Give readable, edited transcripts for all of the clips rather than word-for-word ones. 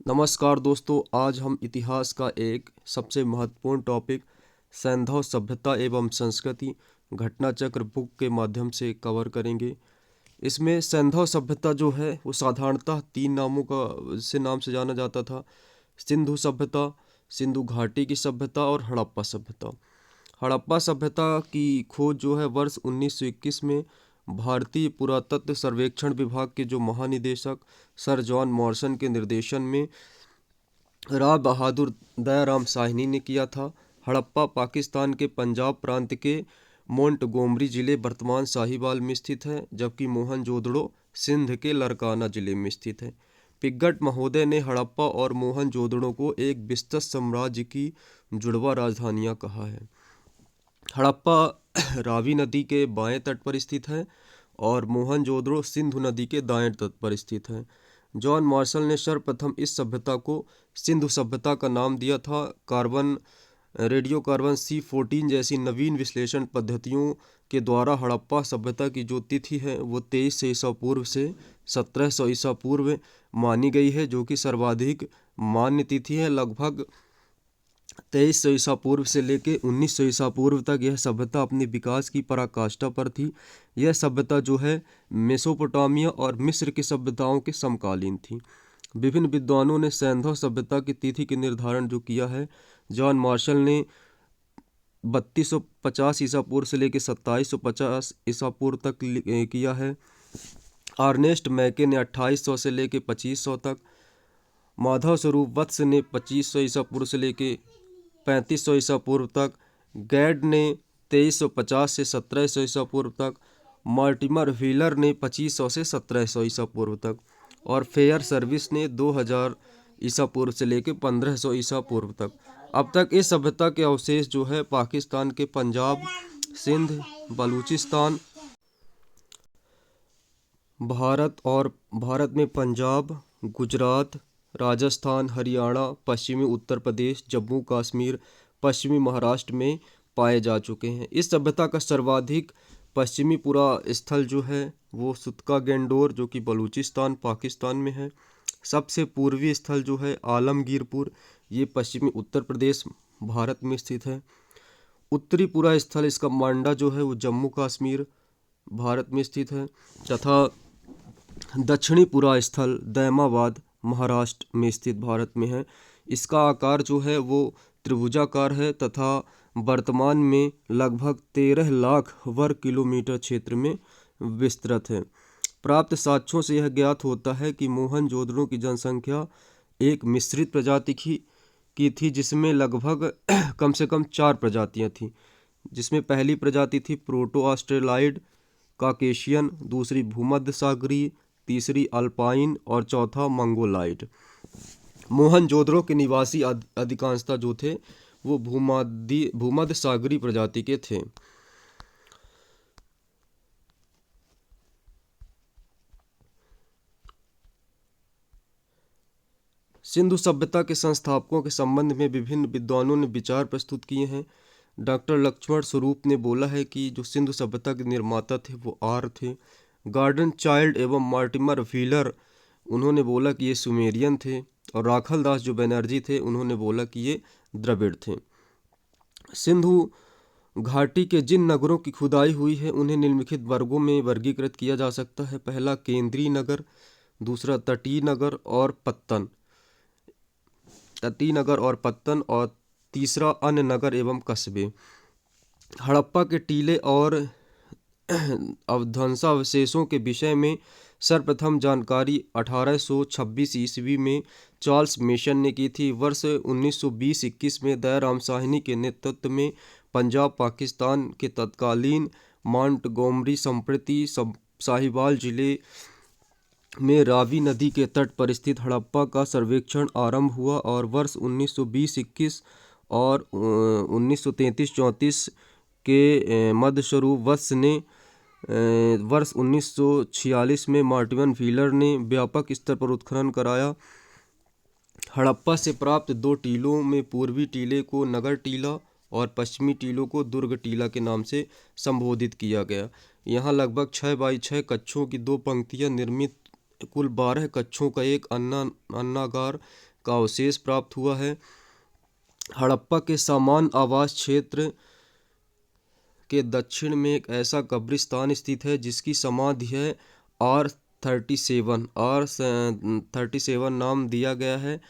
नमस्कार दोस्तों, आज हम इतिहास का एक सबसे महत्वपूर्ण टॉपिक सैंधव सभ्यता एवं संस्कृति घटना चक्र बुक के माध्यम से कवर करेंगे। इसमें सैंधव सभ्यता जो है वो साधारणतः तीन नामों का नाम से जाना जाता था। सिंधु सभ्यता, सिंधु घाटी की सभ्यता और हड़प्पा सभ्यता। हड़प्पा सभ्यता की खोज जो है वर्ष 1921 में भारतीय पुरातत्व सर्वेक्षण विभाग के जो महानिदेशक सर जॉन मॉर्सन के निर्देशन में राव बहादुर दयाराम साहनी ने किया था। हड़प्पा पाकिस्तान के पंजाब प्रांत के मोंटगोमरी जिले वर्तमान साहिवाल में स्थित है, जबकि मोहनजोदड़ो सिंध के लरकाना जिले में स्थित है। पिग्गट महोदय ने हड़प्पा और मोहनजोदड़ो को एक विस्तृत साम्राज्य की जुड़वा राजधानियां कहा है। हड़प्पा रावी नदी के बाएं तट पर स्थित है और मोहनजोदड़ो सिंधु नदी के दाएं तट पर स्थित है। जॉन मार्शल ने सर्वप्रथम इस सभ्यता को सिंधु सभ्यता का नाम दिया था। रेडियोकार्बन C14 जैसी नवीन विश्लेषण पद्धतियों के द्वारा हड़प्पा सभ्यता की जो तिथि है वो 2300 ईसा पूर्व से 1700 ईसा पूर्व मानी गई है, जो कि सर्वाधिक मान्य तिथि है। लगभग 2300 ईसा पूर्व से लेकर 1900 ईसा पूर्व तक यह सभ्यता अपने विकास की पराकाष्ठा पर थी। यह सभ्यता जो है मेसोपोटामिया और मिस्र की सभ्यताओं के समकालीन थी। विभिन्न विद्वानों ने सैंधव सभ्यता की तिथि के निर्धारण जो किया है, जॉन मार्शल ने 3250 ईसा पूर्व से लेकर 2750 ईसा पूर्व तक किया है। अर्नेस्ट मैके ने 2800 से लेकर 2500 तक, माधव स्वरूप वत्स ने 2500 ईसा पूर्व से लेकर 3500 ईसा पूर्व तक, गैड ने 2350 से 1700 ईसा पूर्व तक, मार्टिमर व्हीलर ने 2500 से 1700 ईसा पूर्व तक और फेयर सर्विस ने 2000 ईसा पूर्व से लेकर 1500 ईसा पूर्व तक। अब तक इस सभ्यता के अवशेष जो है पाकिस्तान के पंजाब, सिंध, बलूचिस्तान, भारत में पंजाब, गुजरात, राजस्थान, हरियाणा, पश्चिमी उत्तर प्रदेश, जम्मू कश्मीर, पश्चिमी महाराष्ट्र में पाए जा चुके हैं। इस सभ्यता का सर्वाधिक पश्चिमी पूरा स्थल जो है वो सुतका गेंडोर जो कि बलूचिस्तान पाकिस्तान में है। सबसे पूर्वी स्थल जो है आलमगीरपुर, ये पश्चिमी उत्तर प्रदेश भारत में स्थित है। उत्तरी पूरा स्थल इसका मांडा जो है वो जम्मू कश्मीर भारत में स्थित है तथा दक्षिणी पूरा स्थल दैमाबाद महाराष्ट्र में स्थित भारत में है। इसका आकार जो है वो त्रिभुजाकार है तथा वर्तमान में लगभग 13 लाख वर्ग किलोमीटर क्षेत्र में विस्तृत है। प्राप्त साक्ष्यों से यह ज्ञात होता है कि मोहनजोदड़ो की जनसंख्या एक मिश्रित प्रजाति की थी, जिसमें लगभग कम से कम 4 प्रजातियां थीं। जिसमें पहली प्रजाति थी प्रोटो ऑस्ट्रेलाइड काकेशियन, दूसरी भूमध्य सागरीय, तीसरी अल्पाइन और चौथा मंगोलाइड। मोहनजोदड़ो के निवासी अधिकांशतः जो थे वो भूमध्य सागरीय प्रजाति के थे। सिंधु सभ्यता के संस्थापकों के संबंध में विभिन्न विद्वानों ने विचार प्रस्तुत किए हैं। डॉक्टर लक्ष्मण स्वरूप ने बोला है कि जो सिंधु सभ्यता के निर्माता थे वो आर्य थे। गार्डन चाइल्ड एवं मार्टिमर व्हीलर उन्होंने बोला कि ये सुमेरियन थे और राखल दास जो बनर्जी थे उन्होंने बोला कि ये द्रविड़ थे। सिंधु घाटी के जिन नगरों की खुदाई हुई है उन्हें निम्नलिखित वर्गों में वर्गीकृत किया जा सकता है। पहला केंद्रीय नगर, दूसरा तटीय नगर और पत्तन और तीसरा अन्य नगर एवं कस्बे। हड़प्पा के टीले और ध्वंसावशेषों के विषय में सर्वप्रथम जानकारी 1826 ईस्वी में चार्ल्स मेसन ने की थी। वर्ष 1920-21 में दयाराम साहनी के नेतृत्व में पंजाब पाकिस्तान के तत्कालीन मोंटगोमरी संप्रति साहिवाल जिले में रावी नदी के तट पर स्थित हड़प्पा का सर्वेक्षण आरंभ हुआ और वर्ष 1920-21 और 1933-34 के मध्यस्वरूप वत्स ने वर्ष 1946 में मार्टिमर व्हीलर ने व्यापक स्तर पर उत्खनन कराया। हड़प्पा से प्राप्त 2 टीलों में पूर्वी टीले को नगर टीला और पश्चिमी टीलों को दुर्ग टीला के नाम से संबोधित किया गया। यहाँ लगभग 6 बाई 6 कक्षों की 2 पंक्तियाँ निर्मित कुल 12 कक्षों का एक अन्नागार का अवशेष प्राप्त हुआ है। हड़प्पा के सामान्य आवास क्षेत्र के दक्षिण में एक ऐसा कब्रिस्तान स्थित है जिसकी समाधि है R37 नाम दिया गया है।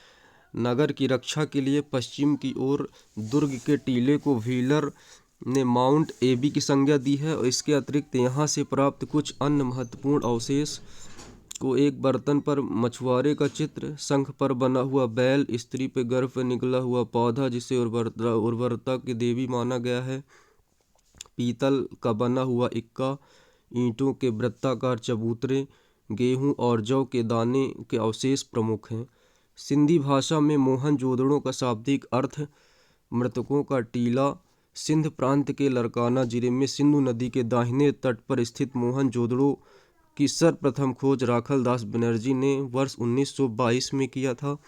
नगर की रक्षा के लिए पश्चिम की ओर दुर्ग के टीले को व्हीलर ने माउंट एबी की संज्ञा दी है और इसके अतिरिक्त यहाँ से प्राप्त कुछ अन्य महत्वपूर्ण अवशेष को एक बर्तन पर मछुआरे का चित्र, शंख पर बना हुआ बैल, स्त्री पे गर्भ से निकला हुआ पौधा जिसे उर्वरता की देवी माना गया है, पीतल का बना हुआ इक्का, ईंटों के वृत्ताकार चबूतरे, गेहूं और जौ के दाने के अवशेष प्रमुख हैं। सिंधी भाषा में मोहनजोदड़ो का शाब्दिक अर्थ मृतकों का टीला। सिंध प्रांत के लरकाना जिले में सिंधु नदी के दाहिने तट पर स्थित मोहनजोदड़ो की सर्वप्रथम खोज राखल दास बनर्जी ने वर्ष 1922 में किया था।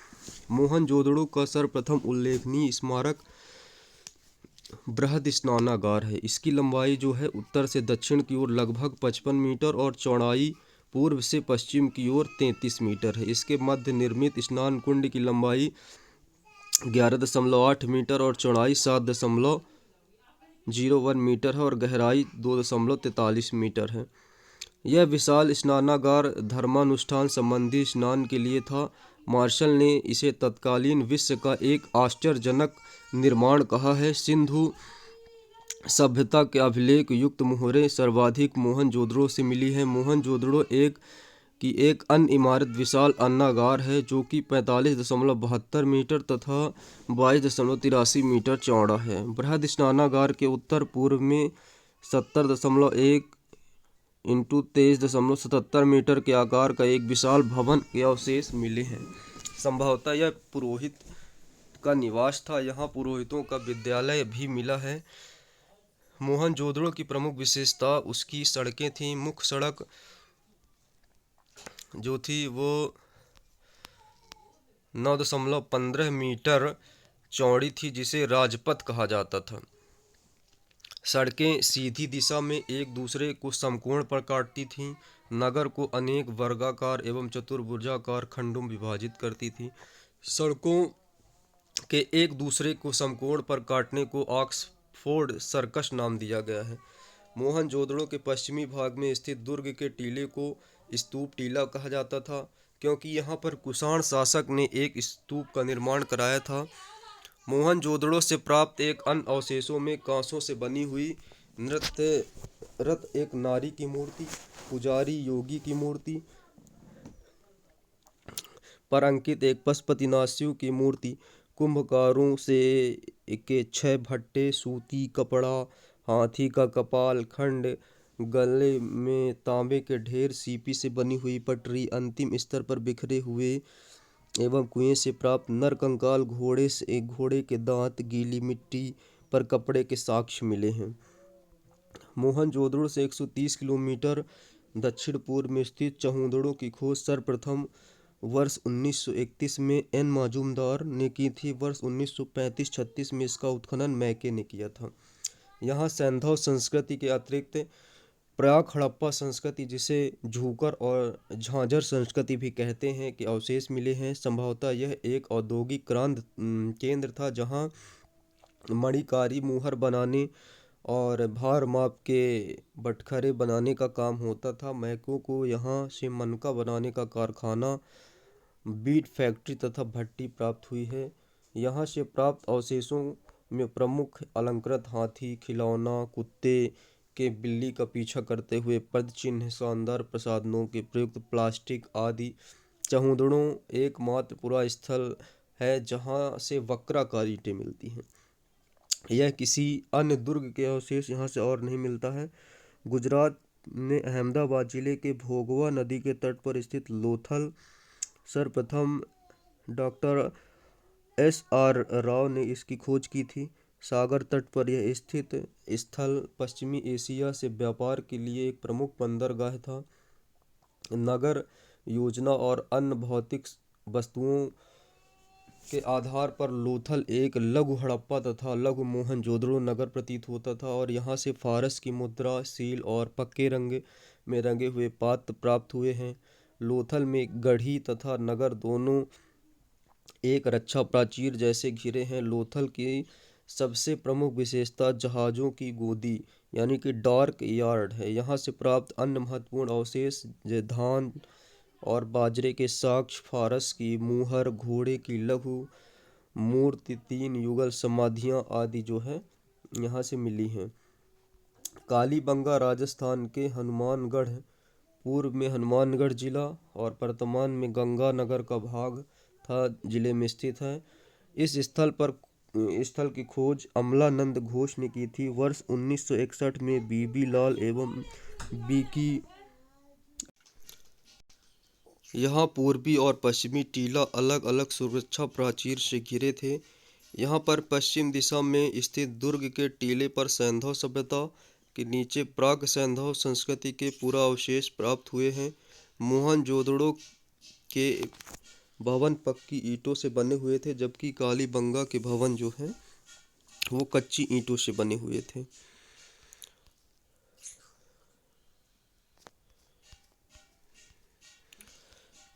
मोहनजोदड़ो का सर्वप्रथम उल्लेखनीय स्मारक बृहद स्नानागार है। इसकी लंबाई जो है उत्तर से दक्षिण की ओर लगभग 55 मीटर और चौड़ाई पूर्व से पश्चिम की ओर 33 मीटर है। इसके मध्य निर्मित स्नान कुंड की लंबाई 11.8 मीटर और चौड़ाई 7.01 मीटर है और गहराई 2.43 मीटर है। यह विशाल स्नानागार धर्मानुष्ठान संबंधी स्नान के लिए था। मार्शल ने इसे तत्कालीन विश्व का एक आश्चर्यजनक निर्माण कहा है। सिंधु सभ्यता के अभिलेख युक्त मोहरें सर्वाधिक मोहनजोदड़ो से मिली हैं। मोहनजोदड़ो एक अन्य इमारत विशाल अन्नागार है जो कि 45.72 मीटर तथा 22.83 मीटर चौड़ा है। बृहद स्नानागार के उत्तर पूर्व में 70.1 इंटू 23.77 मीटर के आकार का एक विशाल भवन के अवशेष मिले हैं। संभवतः यह पुरोहित का निवास था। यहाँ पुरोहितों का विद्यालय भी मिला है। मोहनजोदड़ो की प्रमुख विशेषता उसकी सड़कें थीं। मुख्य सड़क जो थी वो 9.15 मीटर चौड़ी थी जिसे राजपथ कहा जाता था। सड़कें सीधी दिशा में एक दूसरे को समकोण पर काटती थीं। नगर को अनेक वर्गाकार एवं चतुर्भुजाकार खंडों में विभाजित करती थी। सड़कों के एक दूसरे को समकोण पर काटने को ऑक्सफोर्ड सर्कस नाम दिया गया है। मोहनजोदड़ो के पश्चिमी भाग में स्थित दुर्ग के टीले को स्तूप टीला कहा जाता था क्योंकि यहाँ पर कुषाण शासक ने एक स्तूप का निर्माण कराया था। मोहनजोदड़ो से प्राप्त एक अन्य अवशेषों में कांसों से बनी हुई नृत्यरत एक नारी की मूर्ति, पुजारी योगी की मूर्ति पर अंकित एक पशुपतिनाशियों की मूर्ति, कुंभकारों से के 6 भट्टे, सूती कपड़ा, हाथी का कपाल खंड, गले में तांबे के ढेर, सीपी से बनी हुई पटरी, अंतिम स्तर पर बिखरे हुए एवं कुएं से प्राप्त नरकंकाल, घोड़े के दांत, गीली मिट्टी पर कपड़े के साक्ष्य मिले हैं। मोहनजोदड़ो से 130 किलोमीटर दक्षिण पूर्व में स्थित चहूदड़ो की खोज सर्वप्रथम वर्ष 1931 में एन माजुमदार ने की थी। वर्ष 1935-36 में इसका उत्खनन मैके ने किया था। यहाँ सैंधव संस्कृति के अतिरिक्त प्राक हड़प्पा संस्कृति जिसे झूकर और झांझर संस्कृति भी कहते हैं के अवशेष मिले हैं। संभवतः यह एक औद्योगिक क्रांति केंद्र था जहाँ मणिकारी मुहर बनाने और भार माप के बटखरे बनाने का काम होता था। मैकों को यहाँ से मनका बनाने का कारखाना, बीट फैक्ट्री तथा भट्टी प्राप्त हुई है। यहाँ से प्राप्त अवशेषों में प्रमुख अलंकृत हाथी, खिलौना, कुत्ते के बिल्ली का पीछा करते हुए पदचिन्ह, शानदार प्रसाधनों के प्रयुक्त प्लास्टिक आदि। चहूदड़ो एकमात्र पुरा स्थल है जहाँ से वक्राकार ईंटें मिलती हैं। यह किसी अन्य दुर्ग के अवशेष यहाँ से और नहीं मिलता है। गुजरात में अहमदाबाद जिले के भोगवा नदी के तट पर स्थित लोथल सर्वप्रथम डॉक्टर SR राव ने इसकी खोज की थी। सागर तट पर यह स्थित स्थल पश्चिमी एशिया से व्यापार के लिए एक प्रमुख बंदरगाह था। नगर योजना और अन्य भौतिक वस्तुओं के आधार पर लोथल एक लघु हड़प्पा तथा लघु मोहनजोदड़ो नगर प्रतीत होता था और यहाँ से फारस की मुद्रा, सील और पक्के रंग में रंगे हुए पात्र प्राप्त हुए हैं। लोथल में गढ़ी तथा नगर दोनों एक रक्षा प्राचीर जैसे घिरे हैं। लोथल की सबसे प्रमुख विशेषता जहाज़ों की गोदी यानी कि डॉक यार्ड है। यहाँ से प्राप्त अन्य महत्वपूर्ण अवशेष जैसे धान और बाजरे के साक्ष्य, फारस की मुहर, घोड़े की लघु मूर्ति, 3 युगल समाधियाँ आदि जो है यहाँ से मिली हैं। कालीबंगा राजस्थान के हनुमानगढ़ पूर्व में हनुमानगढ़ जिला और वर्तमान में गंगानगर का भाग था जिले में स्थित है। इस स्थल की खोज अमलानंद घोष ने की थी। वर्ष 1961 में बीबी लाल एवं बीकी यहाँ पूर्वी और पश्चिमी टीला अलग अलग सुरक्षा प्राचीर से घिरे थे। यहाँ पर पश्चिम दिशा में स्थित दुर्ग के टीले पर सैंधव सभ्यता के नीचे प्राक सैंधव संस्कृति के पूरा अवशेष प्राप्त हुए हैं। मोहनजोदड़ो के भवन पक्की ईंटों से बने हुए थे, जबकि कालीबंगा के भवन जो हैं वो कच्ची ईंटों से बने हुए थे।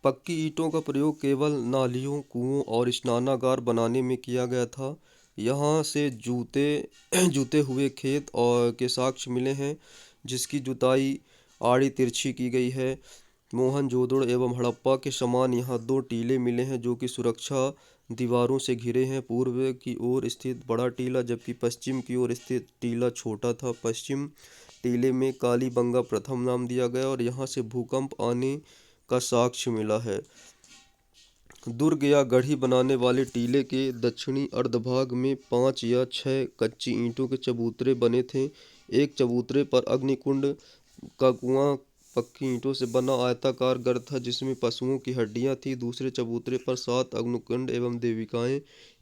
पक्की ईंटों का प्रयोग केवल नालियों, कुओं और स्नानागार बनाने में किया गया था। यहाँ से जूते हुए खेत और के साक्ष्य मिले हैं, जिसकी जुताई आड़ी तिरछी की गई है। मोहनजोदड़ो एवं हड़प्पा के समान यहाँ 2 टीले मिले हैं जो कि सुरक्षा दीवारों से घिरे हैं। पूर्व की ओर स्थित बड़ा टीला जबकि पश्चिम की ओर स्थित टीला छोटा था। पश्चिम टीले में कालीबंगा प्रथम नाम दिया गया और यहाँ से भूकंप आने का साक्ष्य मिला है। दुर्ग या गढ़ी बनाने वाले टीले के दक्षिणी अर्धभाग में 5 या 6 कच्ची ईंटों के चबूतरे बने थे। एक चबूतरे पर अग्निकुंड का कुआं पक्की ईंटों से बना आयताकार गर्त था जिसमें पशुओं की हड्डियां थी। दूसरे चबूतरे पर 7 अग्निकुंड एवं देविकाएं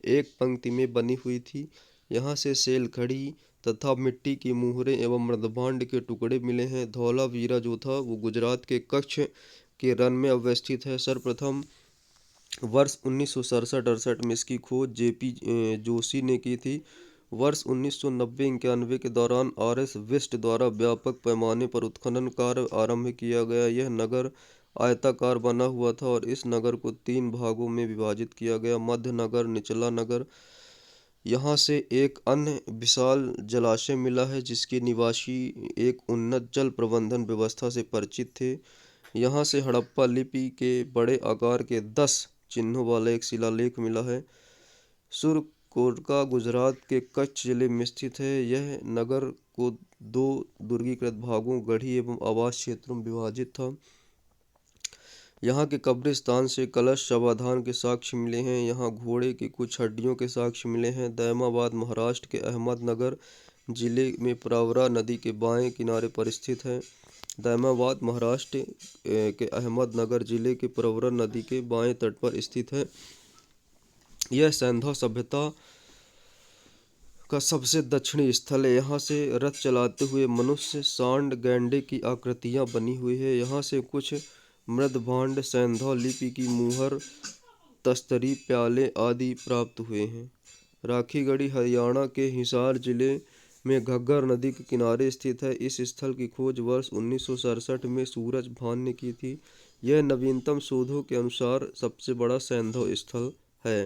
एक पंक्ति में बनी हुई थी। यहाँ से सेलखड़ी तथा मिट्टी की मुहरें एवं मृदभांड के टुकड़े मिले हैं। धौलावीरा जो था वो गुजरात के कच्छ के रन में अवस्थित है। सर्वप्रथम वर्ष 1967-68 में इसकी खोज जेपी जोशी ने की थी। वर्ष 1990-91 के दौरान आर.एस. बिष्ट द्वारा व्यापक पैमाने पर उत्खनन कार्य आरंभ किया गया। यह नगर आयताकार बना हुआ था और इस नगर को 3 भागों में विभाजित किया गया, मध्य नगर, निचला नगर। यहाँ से एक अन्य विशाल जलाशय मिला है जिसके निवासी एक उन्नत जल प्रबंधन व्यवस्था से परिचित थे। यहाँ से हड़प्पा लिपि के बड़े आकार के 10 चिन्हों वाला एक शिलालेख मिला है। सुरकोटका गुजरात के कच्छ जिले में स्थित है। यह नगर को 2 दुर्गीकृत भागों गढ़ी एवं आवास क्षेत्रों में विभाजित था। यहाँ के कब्रिस्तान से कलश शवाधान के साक्ष्य मिले हैं। यहाँ घोड़े की कुछ हड्डियों के साक्ष्य मिले हैं। दैमाबाद महाराष्ट्र के अहमदनगर जिले में प्रवरा नदी के बाएं किनारे पर स्थित है। दैमाबाद महाराष्ट्र के अहमदनगर जिले के प्रवरा नदी के बाएं तट पर स्थित है। यह सैंधव सभ्यता का सबसे दक्षिणी स्थल है। यहाँ से रथ चलाते हुए मनुष्य, सांड, गैंडे की आकृतियाँ बनी हुई है। यहाँ से कुछ मृदभांड, सैंधव लिपि की मुहर, तस्तरी, प्याले आदि प्राप्त हुए हैं। राखीगढ़ी हरियाणा के हिसार जिले में घग्गर नदी के किनारे स्थित है। इस स्थल की खोज वर्ष 1967 में सूरज भान ने की थी। यह नवीनतम शोधों के अनुसार सबसे बड़ा सैंधव स्थल है।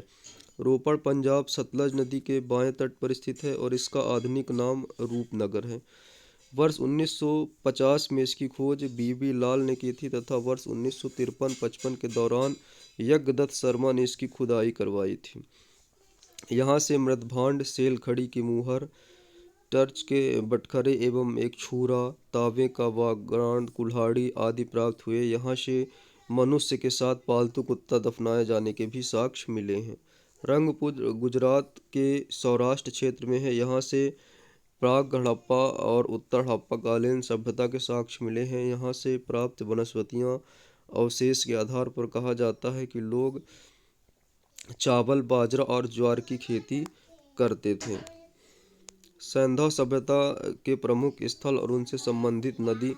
रोपड़ पंजाब सतलज नदी के बाएं तट पर स्थित है और इसका आधुनिक नाम रूपनगर है। वर्ष 1950 में इसकी खोज बीबी लाल ने की थी तथा वर्ष 1953-55 के दौरान यज्ञदत्त शर्मा ने इसकी खुदाई करवाई थी। यहाँ से मृदभांड, सेलखड़ी की मुहर, टर्च के बटखरे एवं एक छुरा, तांबे का बागरान, कुल्हाड़ी आदि प्राप्त हुए। यहाँ से मनुष्य के साथ पालतू कुत्ता दफनाए जाने के भी साक्ष्य मिले हैं। रंगपुर गुजरात के सौराष्ट्र क्षेत्र में है। यहाँ से प्राक हड़प्पा और उत्तर हड़प्पाकालीन सभ्यता के साक्ष्य मिले हैं। यहाँ से प्राप्त वनस्पतियाँ अवशेष के आधार पर कहा जाता है कि लोग चावल, बाजरा और ज्वार की खेती करते थे। सैंधव सभ्यता के प्रमुख स्थल और उनसे संबंधित नदी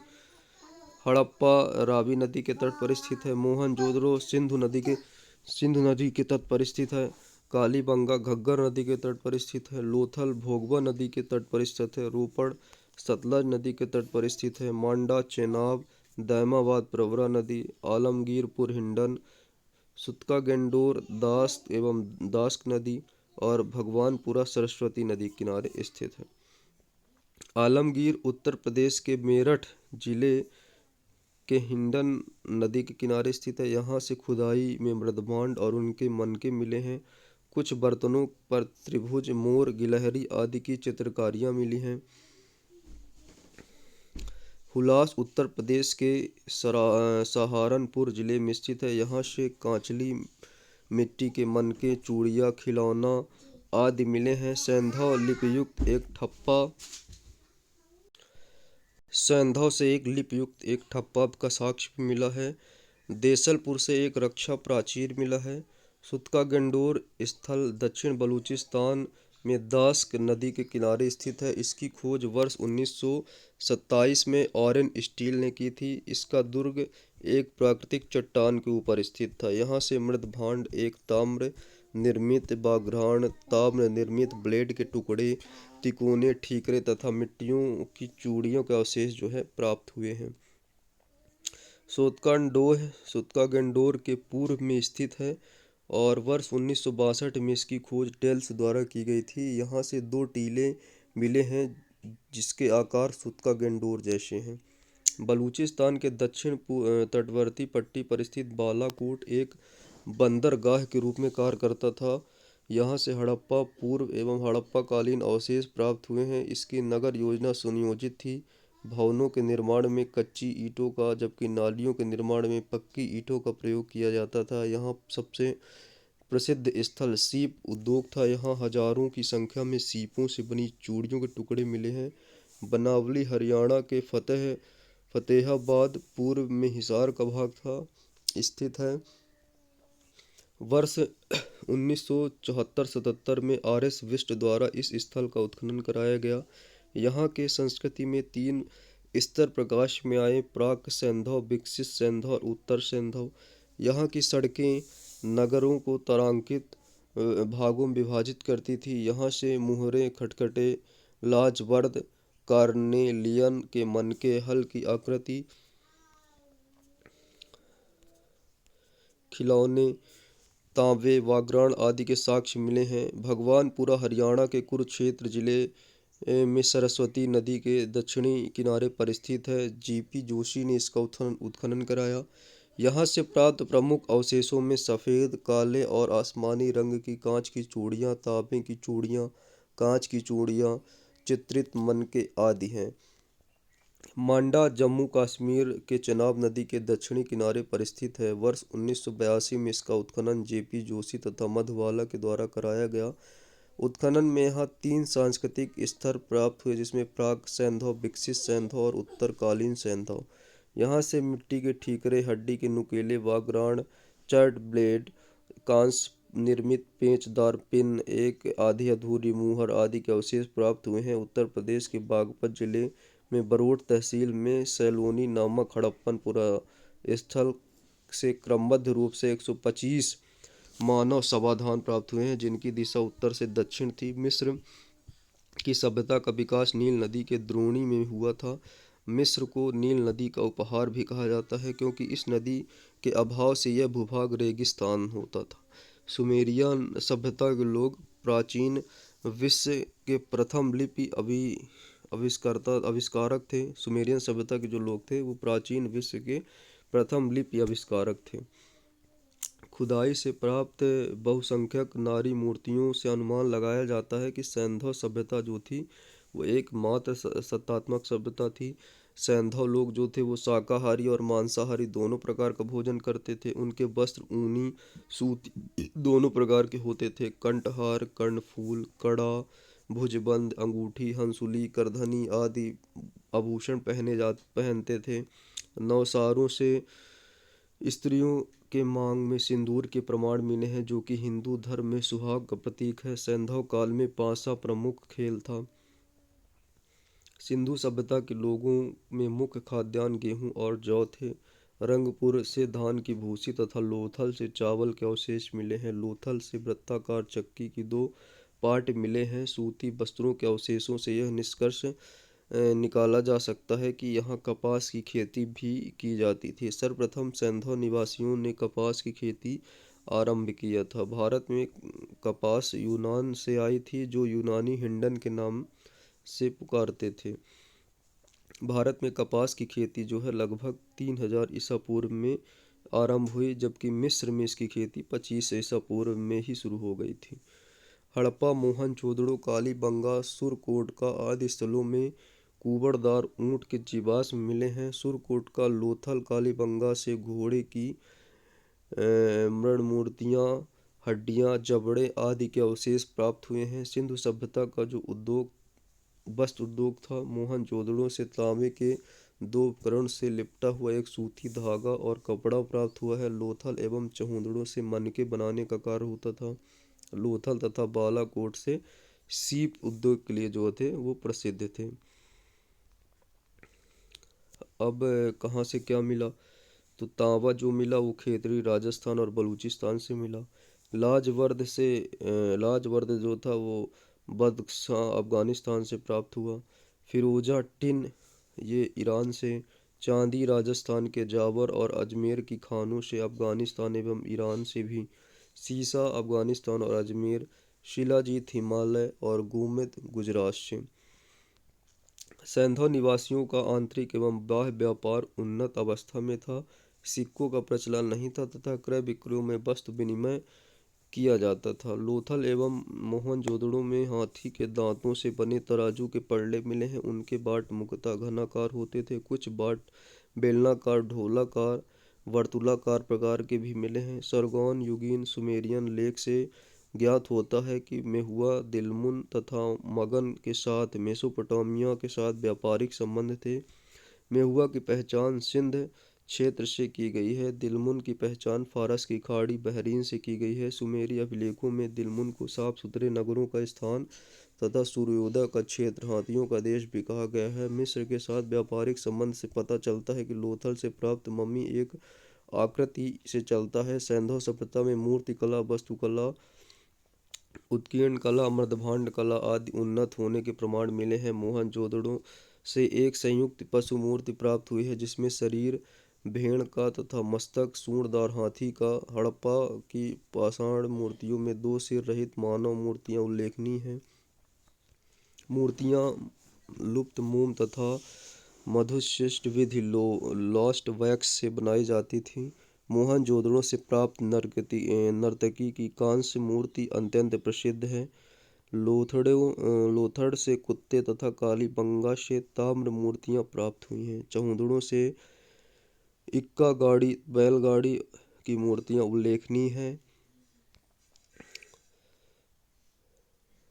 हड़प्पा रावी नदी के तट पर स्थित है। मोहनजोदड़ो सिंधु नदी के तट पर स्थित है। कालीबंगा घग्गर नदी के तट पर स्थित है। लोथल भोगवा नदी के तट पर स्थित है। रोपड़ सतलज नदी के तट पर स्थित है। मांडा, चेनाब, दैमाबाद प्रवरा नदी, आलमगीरपुर, हिंडन सुतका गेंडोर दास्त एवं दास्क नदी और भगवानपुरा सरस्वती नदी किनारे स्थित है। आलमगीर उत्तर प्रदेश के मेरठ जिले के हिंडन नदी के किनारे स्थित है। यहाँ से खुदाई में मृदभांड और उनके मनके मिले हैं। कुछ बर्तनों पर त्रिभुज, मोर, गिलहरी आदि की चित्रकारियाँ मिली हैं। हुलास उत्तर प्रदेश के सहारनपुर जिले में स्थित है। यहाँ से कांचली मिट्टी के मनके, चूड़ियाँ, खिलौना आदि मिले हैं। सैंधव से एक लिपियुक्त एक ठप्पा का साक्ष्य भी मिला है। देसलपुर से एक रक्षा प्राचीर मिला है। सुतका गंडोर स्थल दक्षिण बलूचिस्तान में दास्क नदी के किनारे स्थित है। इसकी खोज वर्ष 1927 में ऑरेन स्टील ने की थी। इसका दुर्ग एक प्राकृतिक चट्टान के ऊपर स्थित था। यहाँ से मृदभांड, एक ताम्र निर्मित बाघ्राण, ताम्र निर्मित ब्लेड के टुकड़े, तिकोने, ठीकरे तथा मिट्टियों की चूड़ियों के अवशेष जो है प्राप्त हुए हैं। सुतका गंडोर के पूर्व में स्थित है और वर्ष 1962 में इसकी खोज टेल्स द्वारा की गई थी। यहाँ से 2 टीले मिले हैं जिसके आकार सुतका गंडोर जैसे हैं। बलूचिस्तान के दक्षिण तटवर्ती पट्टी पर स्थित बालाकोट एक बंदरगाह के रूप में कार्य करता था। यहाँ से हड़प्पा पूर्व एवं हड़प्पा कालीन अवशेष प्राप्त हुए हैं। इसकी नगर योजना सुनियोजित थी। भवनों के निर्माण में कच्ची ईंटों का, जबकि नालियों के निर्माण में पक्की ईंटों का प्रयोग किया जाता था। यहाँ सबसे प्रसिद्ध स्थल सीप उद्योग था। यहाँ हजारों की संख्या में सीपों से बनी चूड़ियों के टुकड़े मिले हैं। बनावली हरियाणा के फतेहाबाद पूर्व में हिसार का भाग था स्थित है। वर्ष 1974-77 में RS विस्ट द्वारा इस स्थल का उत्खनन कराया गया। यहाँ के संस्कृति में 3 स्तर प्रकाश में आए: प्राक सैंधव, विकसित सैंधव और उत्तर सैंधव। यहाँ की सड़कें नगरों को तारांकित भागों में विभाजित करती थी। यहाँ से मुहरे, खटखटे, लाजवर्द, कार्नेलियन के मनके, हल की आकृति, खिलौने, तांबे, वागरान आदि के साक्ष्य मिले हैं। भगवानपुरा हरियाणा के कुरुक्षेत्र जिले में सरस्वती नदी के दक्षिणी किनारे पर स्थित है। GP जोशी ने इसका उत्खनन कराया। यहाँ से प्राप्त प्रमुख अवशेषों में सफ़ेद, काले और आसमानी रंग की कांच की चूड़ियाँ, तांबे की चूड़ियाँ, कांच की चूड़ियाँ, चित्रित मनके आदि हैं। मांडा जम्मू कश्मीर के चेनाब नदी के दक्षिणी किनारे पर स्थित है। वर्ष 1982 में इसका उत्खनन JP जोशी तथा मधवाला के द्वारा कराया गया। उत्खनन में यहाँ 3 सांस्कृतिक स्तर प्राप्त हुए, जिसमें प्राक सैंधव, विकसित सैंधव और उत्तरकालीन सैंधव। यहाँ से मिट्टी के ठीकरे, हड्डी के नुकीले वागरान, चर्ड ब्लेड, कांस्य निर्मित पेचदार पिन, एक आधी अधूरी मुहर आदि के अवशेष प्राप्त हुए हैं। उत्तर प्रदेश के बागपत जिले में बरोट तहसील में सैलोनी नामक हड़प्पन स्थल से क्रमबद्ध रूप से 125 मानव समाधान प्राप्त हुए हैं, जिनकी दिशा उत्तर से दक्षिण थी। मिस्र की सभ्यता का विकास नील नदी के द्रोणी में हुआ था। मिस्र को नील नदी का उपहार भी कहा जाता है, क्योंकि इस नदी के अभाव से यह भूभाग रेगिस्तान होता था। सुमेरियन सभ्यता के लोग प्राचीन विश्व के प्रथम लिपि आविष्कारक थे। सुमेरियन सभ्यता के जो लोग थे वो प्राचीन विश्व के प्रथम लिपि आविष्कारक थे। खुदाई से प्राप्त बहुसंख्यक नारी मूर्तियों से अनुमान लगाया जाता है कि सैंधव सभ्यता जो थी वो एकमात्र सत्तात्मक सभ्यता थी। सैंधव लोग जो थे वो शाकाहारी और मांसाहारी दोनों प्रकार का भोजन करते थे। उनके वस्त्र ऊनी, सूती दोनों प्रकार के होते थे। कंठहार, कर्णफूल, कड़ा, भुजबंद, अंगूठी, हंसुली, करधनी आदि आभूषण पहनते थे। नवसारों से स्त्रियों के मांग में सिंदूर के प्रमाण मिले हैं, जो कि हिंदू धर्म में सुहाग का प्रतीक है। सैंधव काल में पासा प्रमुख खेल था। सिंधु सभ्यता के लोगों में मुख्य खाद्यान्न गेहूं और जौ थे। रंगपुर से धान की भूसी तथा लोथल से चावल के अवशेष मिले हैं। लोथल से वृत्ताकार चक्की की 2 पार्ट मिले हैं। सूती वस्त्रों के अवशेषों से यह निष्कर्ष निकाला जा सकता है कि यहाँ कपास की खेती भी की जाती थी। सर्वप्रथम सैंधव निवासियों ने कपास की खेती आरंभ किया था। भारत में कपास यूनान से आई थी, जो यूनानी हिंडन के नाम से पुकारते थे। भारत में कपास की खेती जो है लगभग 3000 ईसा पूर्व में आरंभ हुई, जबकि मिस्र में इसकी खेती 25 ईसा पूर्व में ही शुरू हो गई थी। हड़प्पा, मोहनजोदड़ो, कालीबंगा, सुरकोटका आदि स्थलों में कुबड़दार ऊंट के जीवाश्म मिले हैं। सुरकोटका, लोथल, कालीबंगा से घोड़े की मृणमूर्तियाँ, हड्डियाँ, जबड़े आदि के अवशेष प्राप्त हुए हैं। सिंधु सभ्यता का जो वस्त्र उद्योग था, मोहनजोदड़ो से तांबे के 2 उपकरण से लिपटा हुआ एक सूती धागा और कपड़ा प्राप्त हुआ है। लोथल एवं चहुंदड़ों से मनके बनाने का कार्य होता था। लोथल तथा बालाकोट से सीप उद्योग के लिए जो थे वो प्रसिद्ध थे। अब कहाँ से क्या मिला, तो तांबा जो मिला वो खेतरी, राजस्थान और बलूचिस्तान से मिला। लाजवर्द जो था वो बदख्शां, अफगानिस्तान से प्राप्त हुआ। फिरोजा टिन ये ईरान से। चांदी राजस्थान के जावर और अजमेर की खानों से, अफगानिस्तान एवं ईरान से भी। सीसा अफगानिस्तान और अजमेर। शिलाजीत हिमालय और गोमेद गुजरात से। सैंधव निवासियों का आंतरिक एवं बाह्य व्यापार उन्नत अवस्था में था। सिक्कों का प्रचलन नहीं था तथा क्रय विक्रयों में वस्तु विनिमय किया जाता था। लोथल एवं मोहनजोदड़ो में हाथी के दांतों से बने तराजू के पड़ले मिले हैं। उनके बाट मुख्यतः घनाकार होते थे, कुछ बाट बेलनाकार, ढोलाकार, वर्तुलाकार प्रकार के भी मिले हैं। सरगोन युगीन सुमेरियन लेख से ज्ञात होता है कि मेहुआ, दिलमुन तथा मगन के साथ मेसोपोटामिया के साथ व्यापारिक संबंध थे। मेहुआ की पहचान सिंध क्षेत्र से की गई है। दिलमुन की पहचान फारस की खाड़ी, बहरीन से की गई है। सुमेरी अभिलेखों में दिलमुन को साफ सुथरे नगरों का स्थान तथा सूर्योदय का क्षेत्र, हाथियों का देश भी कहा गया है। मिस्र के साथ व्यापारिक संबंध से पता चलता है कि लोथल से प्राप्त मम्मी एक आकृति से चलता है। सैंधव सभ्यता में मूर्ति कला, वास्तुकला, उत्कीर्ण कला, मृदभांड कला आदि उन्नत होने के प्रमाण मिले हैं। मोहनजोदड़ो से एक संयुक्त पशु मूर्ति प्राप्त हुई है, जिसमें शरीर भेड़ का तथा मस्तक सूंडदार हाथी का। हड़प्पा की पाषाण मूर्तियों में 2 सिर रहित मानव मूर्तियां उल्लेखनीय हैं। मूर्तियां लुप्त मोम तथा मधुशिष्ट विधि लॉस्ट वैक्स से बनाई जाती थीं। मोहनजोदड़ो से प्राप्त नर्तकी की कांस्य मूर्ति अत्यंत प्रसिद्ध है। लोथड़ से कुत्ते तथा कालीबंगा से ताम्र मूर्तियां प्राप्त हुई हैं। चहुंदड़ों से इक्का गाड़ी, बैलगाड़ी की मूर्तियां उल्लेखनीय हैं।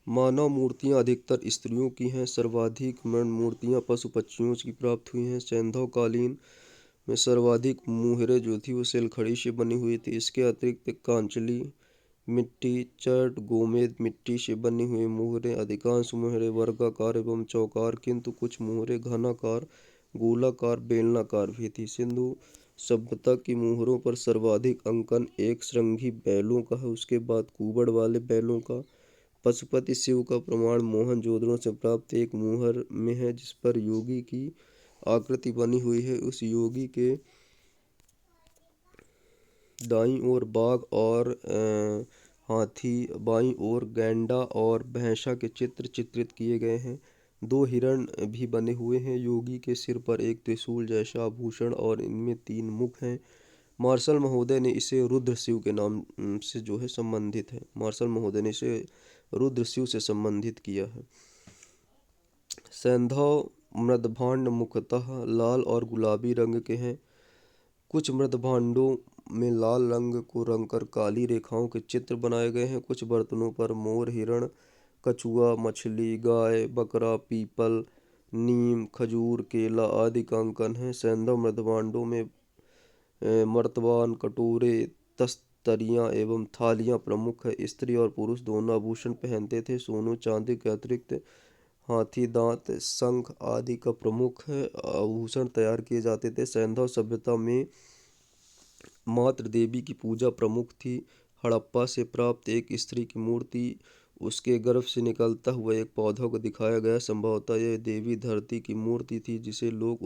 मानव मूर्तियां अधिकतर स्त्रियों की हैं। सर्वाधिक मृण मूर्तियां पशु पक्षियों की प्राप्त हुई हैं। सैंधव कालीन में सर्वाधिक मुहरें जो थी वो सिलखड़ी से बनी हुई थी। इसके अतिरिक्त कांचली मिट्टी, चट, गोमेद मिट्टी से बनी हुई मुहरें। अधिकांश मुहरें वर्गाकार एवं चौकार, किंतु कुछ मुहरें घनाकार, गोलाकार, बेलनाकार भी थी। सिंधु सभ्यता की मुहरों पर सर्वाधिक अंकन एक श्रृंगी बैलों का है, उसके बाद कुबड़ वाले बैलों का। पशुपति शिव का प्रमाण मोहनजोदड़ो से प्राप्त एक मुहर में है, जिस पर योगी की आकृति बनी हुई है। उस योगी के दाईं ओर बाघ और हाथी, बाईं ओर गैंडा और भैंसा के चित्र चित्रित किए गए हैं। 2 हिरण भी बने हुए हैं। योगी के सिर पर एक त्रिशूल जैसा आभूषण और इनमें 3 मुख हैं। मार्शल महोदय ने इसे रुद्र शिव के नाम से जो है संबंधित है। मार्शल महोदय ने इसे रुद्र शिव से संबंधित किया है। सैंधव मृदभांड मुख्यतः लाल और गुलाबी रंग के हैं। कुछ मृदभांडों में लाल रंग को रंगकर काली रेखाओं के चित्र बनाए गए हैं। कुछ बर्तनों पर मोर, हिरण, कछुआ, मछली, गाय, बकरा, पीपल, नीम, खजूर, केला आदि का अंकन है। सैंधव मृदभांडों में मर्तबान, कटोरे, तस्तरियाँ एवं थालियाँ प्रमुख है। स्त्री और पुरुष दोनों आभूषण पहनते थे। सोने चांदी के अतिरिक्त हाथी दांत, शंख आदि का प्रमुख आभूषण तैयार किए जाते थे। सैंधव सभ्यता में मातृ देवी की पूजा प्रमुख थी। हड़प्पा से प्राप्त एक स्त्री की मूर्ति उसके गर्भ से निकलता हुआ एक पौधा को दिखाया गया। संभवतः यह देवी धरती की मूर्ति थी जिसे लोग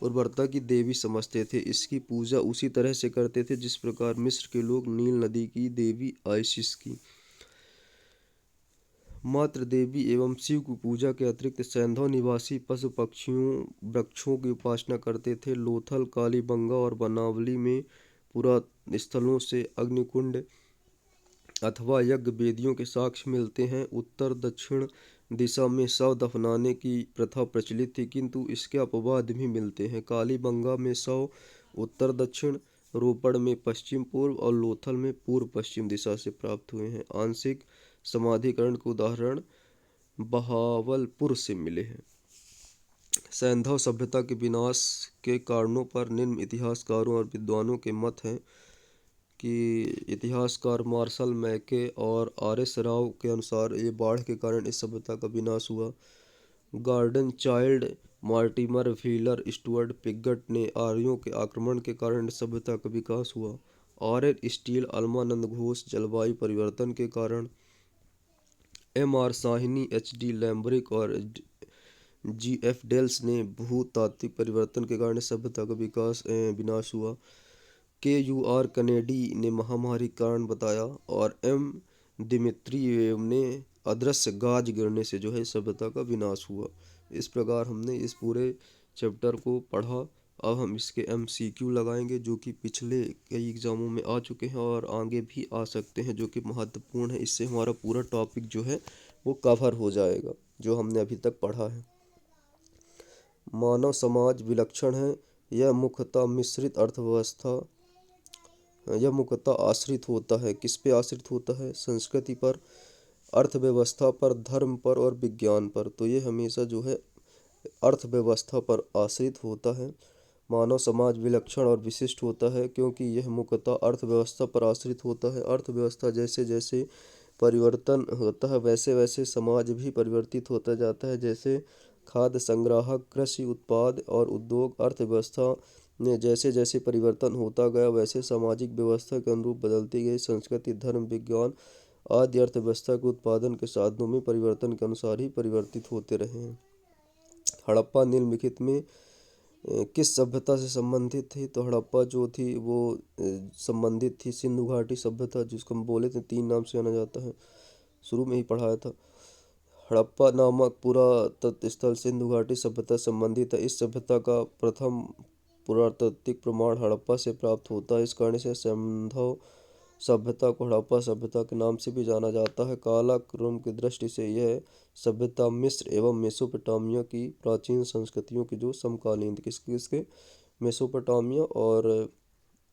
उर्वरता की देवी समझते थे। इसकी पूजा उसी तरह से करते थे जिस प्रकार मिस्र के लोग नील नदी की देवी आइसिस की मातृ देवी एवं शिव की पूजा के अतिरिक्त सैंधव निवासी पशु पक्षियों वृक्षों की उपासना करते थे। लोथल, कालीबंगा और बनावली में पुरास्थलों से अग्निकुंड अथवा यज्ञ वेदियों के साक्ष्य मिलते हैं। उत्तर दक्षिण दिशा में शव दफनाने की प्रथा प्रचलित थी, किंतु इसके अपवाद भी मिलते हैं। कालीबंगा में शव उत्तर दक्षिण, रोपड़ में पश्चिम पूर्व और लोथल में पूर्व पश्चिम दिशा से प्राप्त हुए हैं। आंशिक समाधिकरण के उदाहरण बहावलपुर से मिले हैं। सैंधव सभ्यता के विनाश के कारणों पर निम्न इतिहासकारों और विद्वानों के मत हैं कि इतिहासकार मार्शल मैके और आर.एस. राव के अनुसार ये बाढ़ के कारण इस सभ्यता का विनाश हुआ। Gordon Childe, Mortimer Wheeler, Stuart Piggott ने आर्यों के आक्रमण के कारण इस सभ्यता का विकास हुआ। आर.एन. स्टील, अल्मानंद घोष, जलवायु परिवर्तन के कारण, एम.आर. साहनी, एच.डी. लैम्ब्रिक और जी.एफ. डेल्स ने भूतात्विक परिवर्तन के कारण सभ्यता का विनाश हुआ। के.यू.आर. कनेडी ने महामारी का कारण बताया और एम. दिमित्रियेव ने अदृश्य गाज गिरने से जो है सभ्यता का विनाश हुआ। इस प्रकार हमने इस पूरे चैप्टर को पढ़ा। अब हम इसके MCQ लगाएंगे जो कि पिछले कई एग्जामों में आ चुके हैं और आगे भी आ सकते हैं, जो कि महत्वपूर्ण है। इससे हमारा पूरा टॉपिक जो है वो कवर हो जाएगा जो हमने अभी तक पढ़ा है। मानव समाज विलक्षण है। यह मुख्यतः आश्रित होता है। किस पे आश्रित होता है? संस्कृति पर, अर्थव्यवस्था पर, धर्म पर और विज्ञान पर। तो ये हमेशा जो है अर्थव्यवस्था पर आश्रित होता है। मानव समाज विलक्षण और विशिष्ट होता है क्योंकि यह मुख्यतः अर्थव्यवस्था पर आश्रित होता है। अर्थव्यवस्था जैसे जैसे परिवर्तन होता है वैसे वैसे समाज भी परिवर्तित होता जाता है। जैसे खाद्य संग्राहक, कृषि उत्पाद और उद्योग अर्थव्यवस्था में जैसे जैसे परिवर्तन होता गया वैसे सामाजिक व्यवस्था के अनुरूप बदलती गई। संस्कृति, धर्म, विज्ञान आदि अर्थव्यवस्था के उत्पादन के साधनों में परिवर्तन के अनुसार ही परिवर्तित होते रहे हैं। हड़प्पा निम्नलिखित में किस सभ्यता से संबंधित थी? तो हड़प्पा जो थी वो संबंधित थी सिंधु घाटी सभ्यता, जिसको हम बोले थे 3 नाम से जाना जाता है, शुरू में ही पढ़ाया था। हड़प्पा नामक पुरातत्व स्थल सिंधु घाटी सभ्यता संबंधित है। इस सभ्यता का प्रथम पुरातात्विक प्रमाण हड़प्पा से प्राप्त होता है। इस कारण से सैंधव सभ्यता को हड़प्पा सभ्यता के नाम से भी जाना जाता है। कालक्रम की दृष्टि से यह सभ्यता मिस्र एवं मेसोपोटामिया की प्राचीन संस्कृतियों की जो समकालीन थी। किसके? मेसोपोटामिया और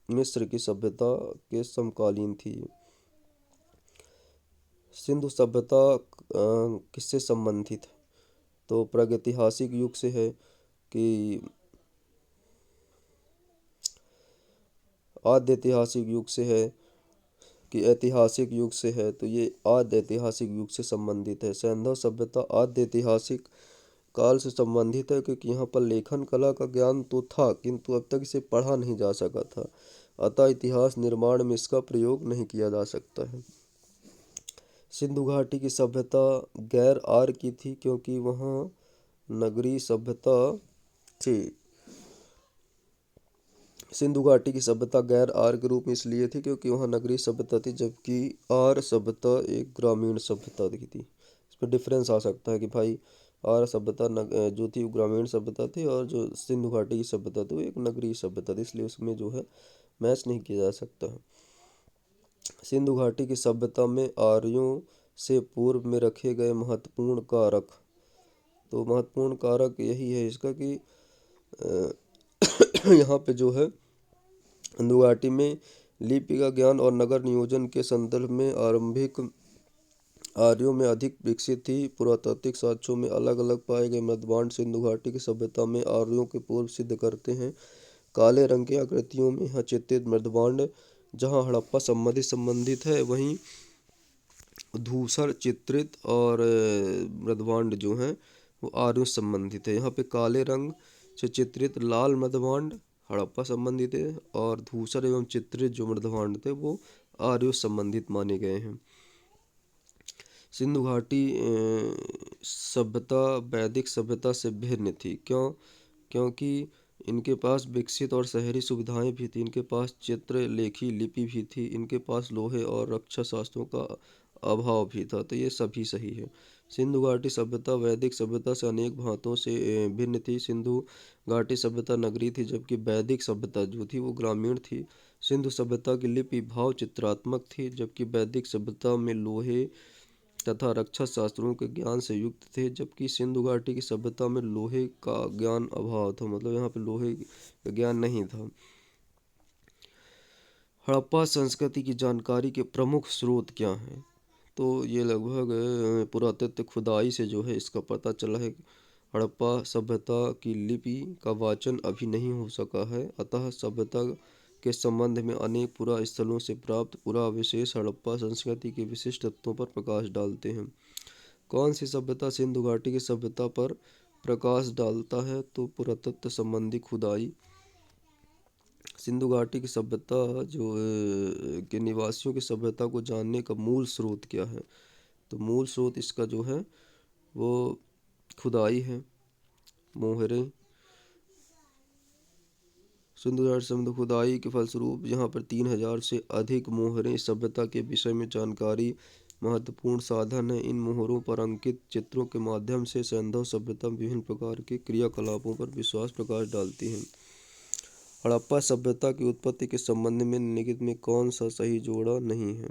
मिस्र की सभ्यता के समकालीन थी। सिंधु सभ्यता किससे संबंधित है? तो प्रागैतिहासिक युग से है कि आद्य ऐतिहासिक युग से है कि ऐतिहासिक युग से है? तो ये आद्य ऐतिहासिक युग से संबंधित है। सैंधव सभ्यता आद्य ऐतिहासिक काल से संबंधित है क्योंकि यहाँ पर लेखन कला का ज्ञान तो था किंतु अब तक इसे पढ़ा नहीं जा सका था, अतः इतिहास निर्माण में इसका प्रयोग नहीं किया जा सकता है। सिंधु घाटी की सभ्यता गैर आर्य की थी क्योंकि वहाँ नगरीय सभ्यता थी। सिंधु घाटी की सभ्यता गैर आर्य के रूप में इसलिए थी क्योंकि वहाँ नगरीय सभ्यता थी, जबकि आर्य सभ्यता एक ग्रामीण सभ्यता थी। इसमें डिफरेंस आ सकता है कि भाई आर्य सभ्यता जो थी वो ग्रामीण सभ्यता थी और जो सिंधु घाटी की सभ्यता थी वो एक नगरीय सभ्यता थी, इसलिए उसमें जो है मैच नहीं किया जा सकता है। सिंधु घाटी की सभ्यता में आर्यों से पूर्व में रखे गए महत्वपूर्ण कारक, तो महत्वपूर्ण कारक यही है इसका कि यहाँ पे जो है सिंधु घाटी में लिपि का ज्ञान और नगर नियोजन के संदर्भ में आरंभिक आर्यों में अधिक विकसित थी। पुरातात्विक साक्ष्यों में अलग अलग पाए गए मृदभांड सिंधु घाटी की सभ्यता में आर्यों के पूर्व सिद्ध करते हैं। काले रंग की आकृतियों में यहाँ चित्रित मृदभांड जहाँ हड़प्पा संबंधित है, वहीं धूसर चित्रित और मृदभांड जो हैं वो आर्यों संबंधित है। यहाँ पे काले रंग से चित्रित लाल मृदभांड हड़प्पा संबंधित है और धूसर एवं चित्रित जो मृदभांड थे वो आर्यों संबंधित माने गए हैं। सिंधु घाटी सभ्यता वैदिक सभ्यता से भिन्न थी। क्यों? क्योंकि इनके पास विकसित और शहरी सुविधाएं भी थी, इनके पास चित्रलेखी लिपि भी थी, इनके पास लोहे और रक्षा शास्त्रों का अभाव भी था। तो ये सभी सही है। सिंधु घाटी सभ्यता वैदिक सभ्यता से अनेक भांतों से भिन्न थी। सिंधु घाटी सभ्यता नगरीय थी, जबकि वैदिक सभ्यता जो थी वो ग्रामीण थी। सिंधु सभ्यता की लिपि भाव चित्रात्मक थी, जबकि वैदिक सभ्यता में लोहे तथा रक्षा शास्त्रों के ज्ञान से युक्त थे। जबकि सिंधु घाटी की सभ्यता में लोहे का ज्ञान अभाव था, मतलब यहाँ पे लोहे का ज्ञान नहीं था। हड़प्पा संस्कृति की जानकारी के प्रमुख स्रोत क्या हैं? तो ये लगभग पुरातत्व खुदाई से जो है इसका पता चला है। हड़प्पा सभ्यता की लिपि का वाचन अभी नहीं हो सका है, अतः सभ्यता के संबंध में अनेक पुरा स्थलों से प्राप्त पुरावशेष हड़प्पा संस्कृति के विशिष्ट तत्वों पर प्रकाश डालते हैं। कौन सी सभ्यता सिंधु घाटी की सभ्यता पर प्रकाश डालता है? तो पुरातत्व संबंधी खुदाई। सिंधु घाटी की सभ्यता जो के निवासियों की सभ्यता को जानने का मूल स्रोत क्या है? तो मूल स्रोत इसका जो है वो खुदाई है, मोहरे। सिंधु घाटी सभ्यता खुदाई के फलस्वरूप यहाँ पर 3000 से अधिक मोहरे इस सभ्यता के विषय में जानकारी महत्वपूर्ण साधन है। इन मोहरों पर अंकित चित्रों के माध्यम से सिंधु सभ्यता विभिन्न प्रकार के क्रियाकलापों पर विश्वास प्रकाश डालती है। हड़प्पा सभ्यता की उत्पत्ति के संबंध में निम्नलिखित में कौन सा सही जोड़ा नहीं है?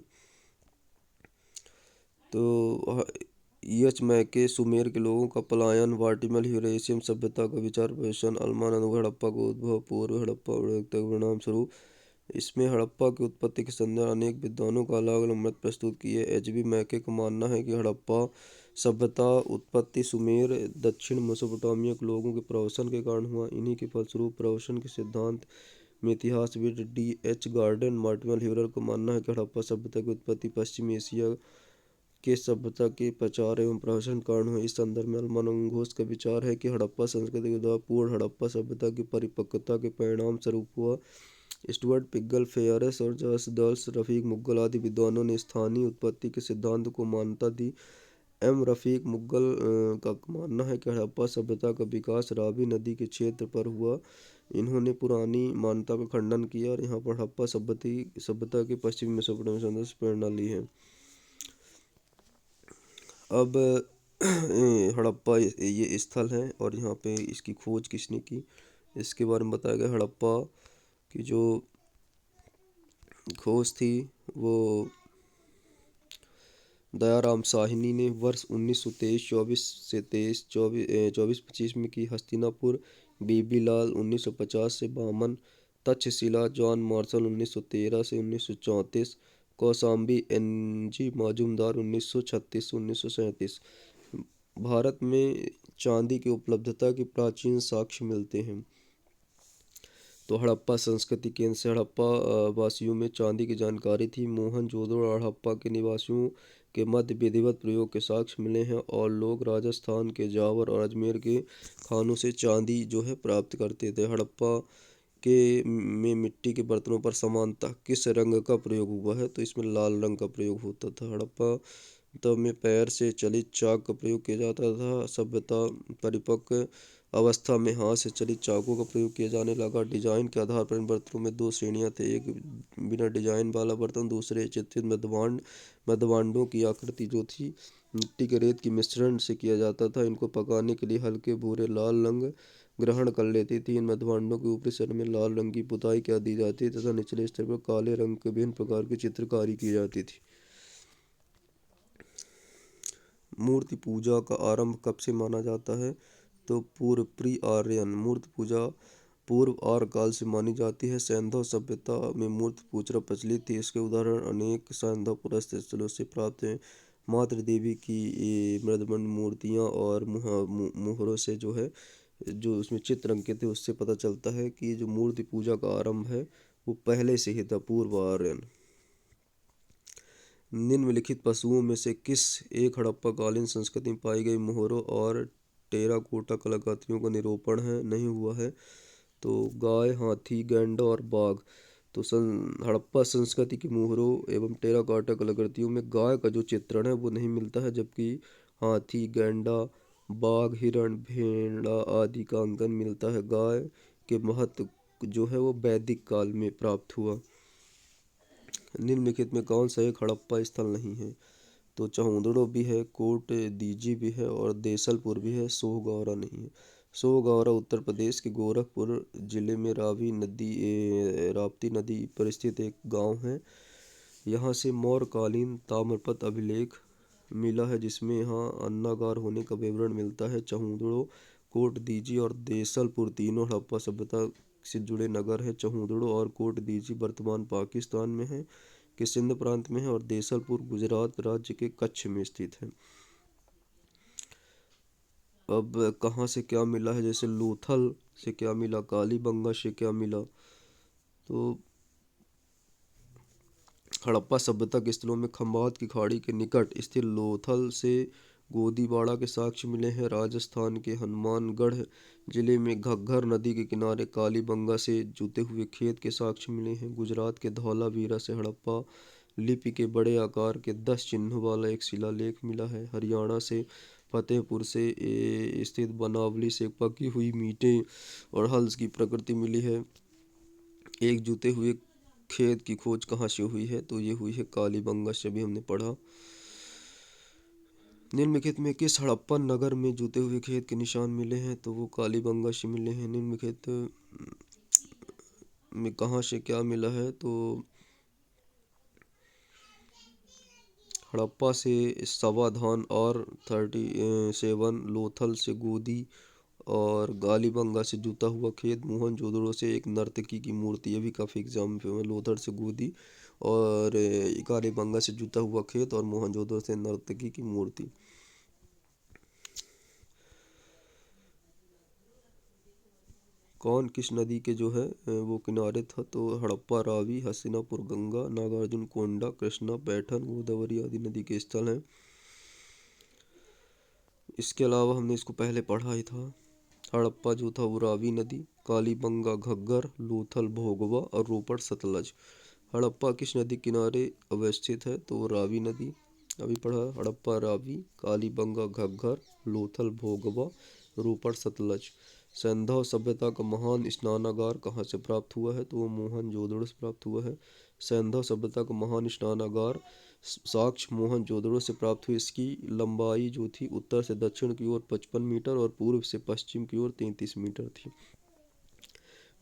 तो एच मैके सुमेर के लोगों का पलायन, वाटिमल यूरेशियन सभ्यता का विचार प्रदर्शन, अलमानंद हड़प्पा का उद्भव, पूर्व हड़प्पा के परिणाम स्वरूप। इसमें हड़प्पा की उत्पत्ति के संदर्भ अनेक विद्वानों का अलग अलग मत प्रस्तुत किए। एच.बी. मैके का मानना है कि हड़प्पा सभ्यता उत्पत्ति सुमेर दक्षिण मेसोपोटामिया के लोगों के प्रवसन के कारण हुआ। इन्हीं के फलस्वरूप प्रवसन के सिद्धांत में इतिहासविद D.H. गार्डन मार्टिमल ह्यूरर का मानना है कि हड़प्पा सभ्यता की उत्पत्ति पश्चिमी एशिया के सभ्यता के प्रचार एवं प्रवसन कारण हुए। इस संदर्भ में अलमानंद घोष का विचार है कि हड़प्पा संस्कृति के द्वारा पूर्ण हड़प्पा सभ्यता की परिपक्वता के परिणाम स्वरूप हुआ। स्टुअर्ट पिग्गल, फेयरस और जॉस दल्स, रफीक मुगल आदि विद्वानों ने स्थानीय उत्पत्ति के सिद्धांत को मान्यता दी। रफीक मुगल का मानना है कि हड़प्पा सभ्यता का विकास रावी नदी के क्षेत्र पर हुआ। इन्होंने पुरानी मान्यता का खंडन किया और यहाँ पर हड़प्पा सभ्यता के पश्चिमी मेसोपोटामिया से प्रेरणा ली है। अब हड़प्पा ये स्थल है और यहाँ पे इसकी खोज किसने की, इसके बारे में बताया गया। हड़प्पा की जो खोज थी वो दयाराम साहनी ने वर्ष 1923-24 से 24-25 में की। हस्तिनापुर बीबीलाल 1950 से 52, तक्षशिला जॉन मार्शल 1913 से 1934, कौशाम्बी NG मजूमदार 1936 से 1937। भारत में चांदी की उपलब्धता के प्राचीन साक्ष्य मिलते हैं। तो हड़प्पा संस्कृति केंद्र से हड़प्पा वासियों में चांदी की जानकारी थी। मोहनजोदड़ो और हड़प्पा के निवासियों के मध्य विधिवत प्रयोग के साक्ष्य मिले हैं और लोग राजस्थान के जावर और अजमेर के खानों से चांदी जो है प्राप्त करते थे। हड़प्पा के में मिट्टी के बर्तनों पर सामान्यतः किस रंग का प्रयोग हुआ है? तो इसमें लाल रंग का प्रयोग होता था। हड़प्पा तब में पैर से चलित चाक का प्रयोग किया जाता था। सभ्यता परिपक्व अवस्था में हाथ से चलित चाकों का प्रयोग किया जाने लगा। डिजाइन के आधार पर इन बर्तनों में दो श्रेणियां थे, एक बिना डिजाइन वाला बर्तन, दूसरे चित्रित मध्यभांडों की आकृति जो थी मिट्टी के रेत की मिश्रण से किया जाता था। इनको पकाने के लिए हल्के भूरे लाल रंग ग्रहण कर लेती थी। इन मध्यभांडों के ऊपरी सिर में लाल रंग की पुताई कर दी जाती तथा निचले स्तर पर काले रंग के विभिन्न प्रकार की चित्रकारी की जाती थी। मूर्ति पूजा का आरंभ कब से माना जाता है? तो पूर्व प्री आर्यन मूर्ति पूजा पूर्व आर्य काल से मानी जाती है। सैंधव सभ्यता में मूर्ति पूजा प्रचलित थी। इसके उदाहरण अनेक सैंधव पुरस्थ स्थलों से प्राप्त हैं। मातृ देवी की मृदमंड मूर्तियाँ और मुहरों से जो है जो उसमें चित्र अंकित है उससे पता चलता है कि जो मूर्ति पूजा का आरंभ है वो पहले से ही था, पूर्व आर्यन। निम्नलिखित पशुओं में से किस एक हड़प्पाकालीन संस्कृति में पाई गई मोहरों और टेराकोटा कलाकृतियों का निरूपण है नहीं हुआ है? तो गाय, हाथी, गैंडा और बाघ। तो हड़प्पा संस्कृति की मोहरों एवं टेराकोटा कलाकृतियों में गाय का जो चित्रण है वो नहीं मिलता है, जबकि हाथी, गैंडा, बाघ, हिरण, भेड़ा आदि का अंकन मिलता है। गाय के महत्व जो है वो वैदिक काल में प्राप्त हुआ। निम्नलिखित में कौन सा एक हड़प्पा स्थल नहीं है? तो चहुंदड़ो भी है, कोट दीजी भी है और देसलपुर भी है, सोहगौरा नहीं है। सोहगौरा उत्तर प्रदेश के गोरखपुर जिले में राप्ती नदी पर स्थित एक गांव है। यहाँ से मौर्यकालीन ताम्रपत्र अभिलेख मिला है, जिसमें यहाँ अन्नागार होने का विवरण मिलता है। चहुंदड़ो, कोट दीजी और देसलपुर तीनों हड़प्पा सभ्यता से जुड़े नगर है। चहुंदड़ो और कोट दीजी वर्तमान पाकिस्तान में है के सिंध प्रांत में है और देसलपुर गुजरात राज्य के कच्छ में स्थित है। अब कहाँ से क्या मिला है? जैसे लोथल से क्या मिला, कालीबंगा से क्या मिला? तो हड़प्पा सभ्यता के स्थलों में खंभात की खाड़ी के निकट स्थित लोथल से गोदीबाड़ा के साक्ष्य मिले हैं। राजस्थान के हनुमानगढ़ जिले में घग्गर नदी के किनारे कालीबंगा से जुते हुए खेत के साक्ष्य मिले हैं। गुजरात के धौलावीरा से हड़प्पा लिपि के बड़े आकार के 10 चिन्हों वाला एक शिलालेख मिला है। हरियाणा से फतेहपुर से स्थित बनावली से पकी हुई मीटे और हल्स की प्रकृति मिली है। एक जुते हुए खेत की खोज कहाँ से हुई है? तो ये हुई है कालीबंगा से, भी हमने पढ़ा। निम्नलिखित में किस हड़प्पन नगर में जुते हुए खेत के निशान मिले हैं? तो वो कालीबंगा से मिले हैं। निम्नलिखित में कहाँ से क्या मिला है? तो हड़प्पा से सवाधान और 37, लोथल से गोदी और कालीबंगा से जुता हुआ खेत, मोहनजोदड़ो से एक नर्तकी की मूर्ति। ये भी काफ़ी एग्जाम में लोथल से गोदी और कालीबंगा से जुता हुआ खेत और मोहनजोदड़ो से नर्तकी की मूर्ति। कौन किस नदी के जो है वो किनारे था? तो हड़प्पा रावी, हस्तिनापुर गंगा, नागार्जुन कोंडा, कृष्णा, पैठन, गोदावरी आदि नदी के स्थल हैं। इसके अलावा हमने इसको पहले पढ़ा ही था। हड़प्पा जो था वो रावी नदी, कालीबंगा घग्गर, लोथल भोगवा और रोपड़ सतलज। हड़प्पा किस नदी किनारे अवस्थित है? तो वो रावी नदी, अभी पढ़ा। हड़प्पा रावी, कालीबंगा घग्गर, लोथल भोगवा, रोपड़ सतलज। सैंधव सभ्यता का महान स्नानागार कहाँ से प्राप्त हुआ है? तो वो मोहनजोदड़ो से प्राप्त हुआ है। सैंधव सभ्यता का महान स्नानागार साक्ष्य मोहनजोदड़ो से प्राप्त हुई। इसकी लंबाई जो थी उत्तर से दक्षिण की ओर 55 मीटर और पूर्व से पश्चिम की ओर 33 मीटर थी।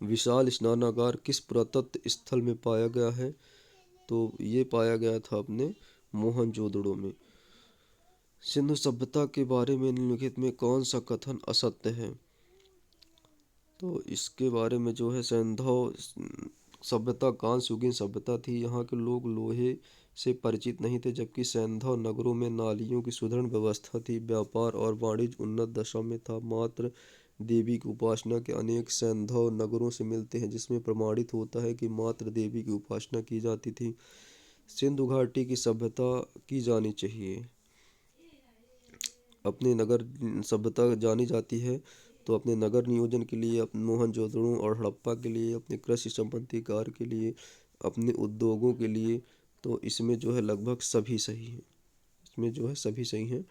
विशाल स्नानागार किस पुरातत्व स्थल में पाया गया है? तो ये पाया गया था अपने मोहनजोदड़ो में। सिंधु सभ्यता के बारे में निम्नलिखित में कौन सा कथन असत्य है? तो इसके बारे में जो है, सैंधव सभ्यता कांस्य युगीन सभ्यता थी। यहाँ के लोग लोहे से परिचित नहीं थे, जबकि सैंधव नगरों में नालियों की सुदृढ़ व्यवस्था थी। व्यापार और वाणिज्य उन्नत दशा में था। मात्र देवी की उपासना के अनेक सैंधव नगरों से मिलते हैं, जिसमें प्रमाणित होता है कि मात्र देवी की उपासना की जाती थी। सिंधु घाटी की सभ्यता की जानी चाहिए। अपने नगर सभ्यता जानी जाती है तो अपने नगर नियोजन के लिए, अपने मोहनजोदड़ो और हड़प्पा के लिए, अपने कृषि संबंधी कार्य के लिए, अपने उद्योगों के लिए। तो इसमें जो है लगभग सभी सही हैं। इसमें जो है सभी सही हैं।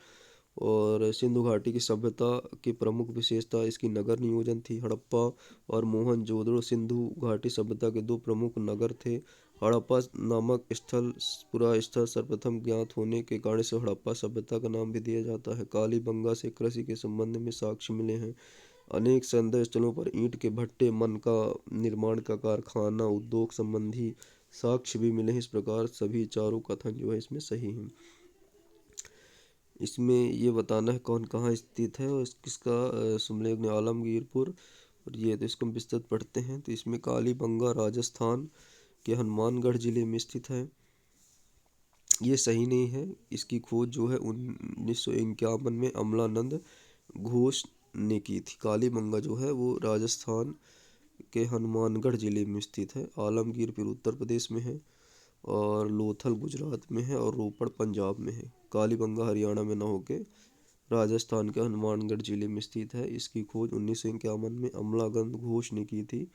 और सिंधु घाटी की सभ्यता की प्रमुख विशेषता इसकी नगर नियोजन थी। हड़प्पा और मोहनजोदड़ो सिंधु घाटी सभ्यता के दो प्रमुख नगर थे। हड़प्पा नामक पुरा स्थल सर्वप्रथम ज्ञात होने के कारण से हड़प्पा सभ्यता का नाम भी दिया जाता है। कालीबंगा से कृषि के संबंध में साक्ष्य मिले हैं। अनेक संदर्भ स्थलों पर ईंट के भट्टे, मन का निर्माण का कारखाना, उद्योग संबंधी साक्ष्य भी मिले हैं। इस प्रकार सभी चारों कथन जो है इसमें सही हैं। इसमें ये बताना है कौन कहाँ स्थित है और किसका सुमलेग ने आलमगीरपुर। और ये तो इसको हम विस्तृत पढ़ते हैं। तो इसमें कालीबंगा राजस्थान के हनुमानगढ़ जिले में स्थित है। ये सही नहीं है। इसकी खोज जो है 1951 में अमलानंद घोष ने की थी। कालीबंगा जो है वो राजस्थान के हनुमानगढ़ जिले में स्थित है। आलमगीर फिर उत्तर प्रदेश में है और लोथल गुजरात में है और रोपड़ पंजाब में है। कालीबंगा हरियाणा में न होके राजस्थान के हनुमानगढ़ जिले में स्थित है। इसकी खोज 1951 में अमलानंद घोष ने की थी।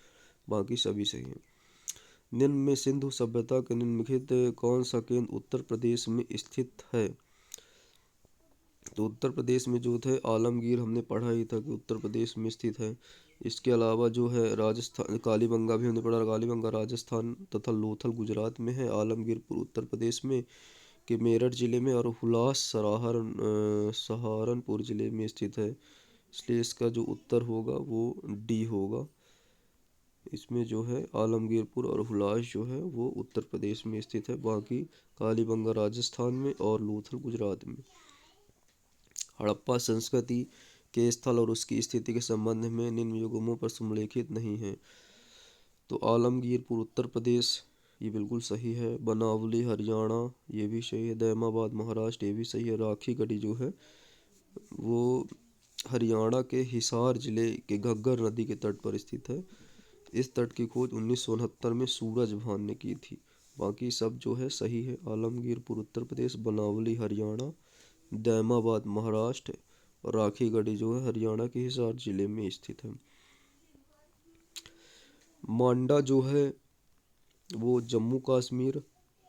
बाकी सभी सही हैं। निम्न में सिंधु सभ्यता के निम्नलिखित कौन सा केंद्र उत्तर प्रदेश में स्थित है? तो उत्तर प्रदेश में जो थे आलमगीर हमने पढ़ा ही था कि उत्तर प्रदेश में स्थित है। इसके अलावा जो है राजस्थान, कालीबंगा भी हमने पढ़ा, कालीबंगा राजस्थान तथा लोथल गुजरात में है, आलमगीरपुर उत्तर प्रदेश में के मेरठ जिले में और हुलास सहारनपुर जिले में स्थित है। इसलिए इसका जो उत्तर होगा वो डी होगा। इसमें जो है आलमगीरपुर और हुलास जो है वो उत्तर प्रदेश में स्थित है, बाकी कालीबंगा राजस्थान में और लोथल गुजरात में। हड़प्पा संस्कृति के स्थल और उसकी स्थिति के संबंध में निम्न युग्मों पर सुमेलित नहीं है। तो आलमगीरपुर उत्तर प्रदेश ये बिल्कुल सही है, बनावली हरियाणा ये भी सही है, दैमाबाद महाराष्ट्र ये भी सही है, राखी गढ़ी जो है वो हरियाणा के हिसार जिले के घग्गर नदी के तट पर स्थित है। इस तट की खोज 1969 में सूरज भान ने की थी। बाकी सब जो है सही है। आलमगीरपुर उत्तर प्रदेश, बनावली हरियाणा, दैमाबाद महाराष्ट्र और राखी गढ़ी जो है हरियाणा के हिसार जिले में स्थित है। मांडा जो है वो जम्मू कश्मीर,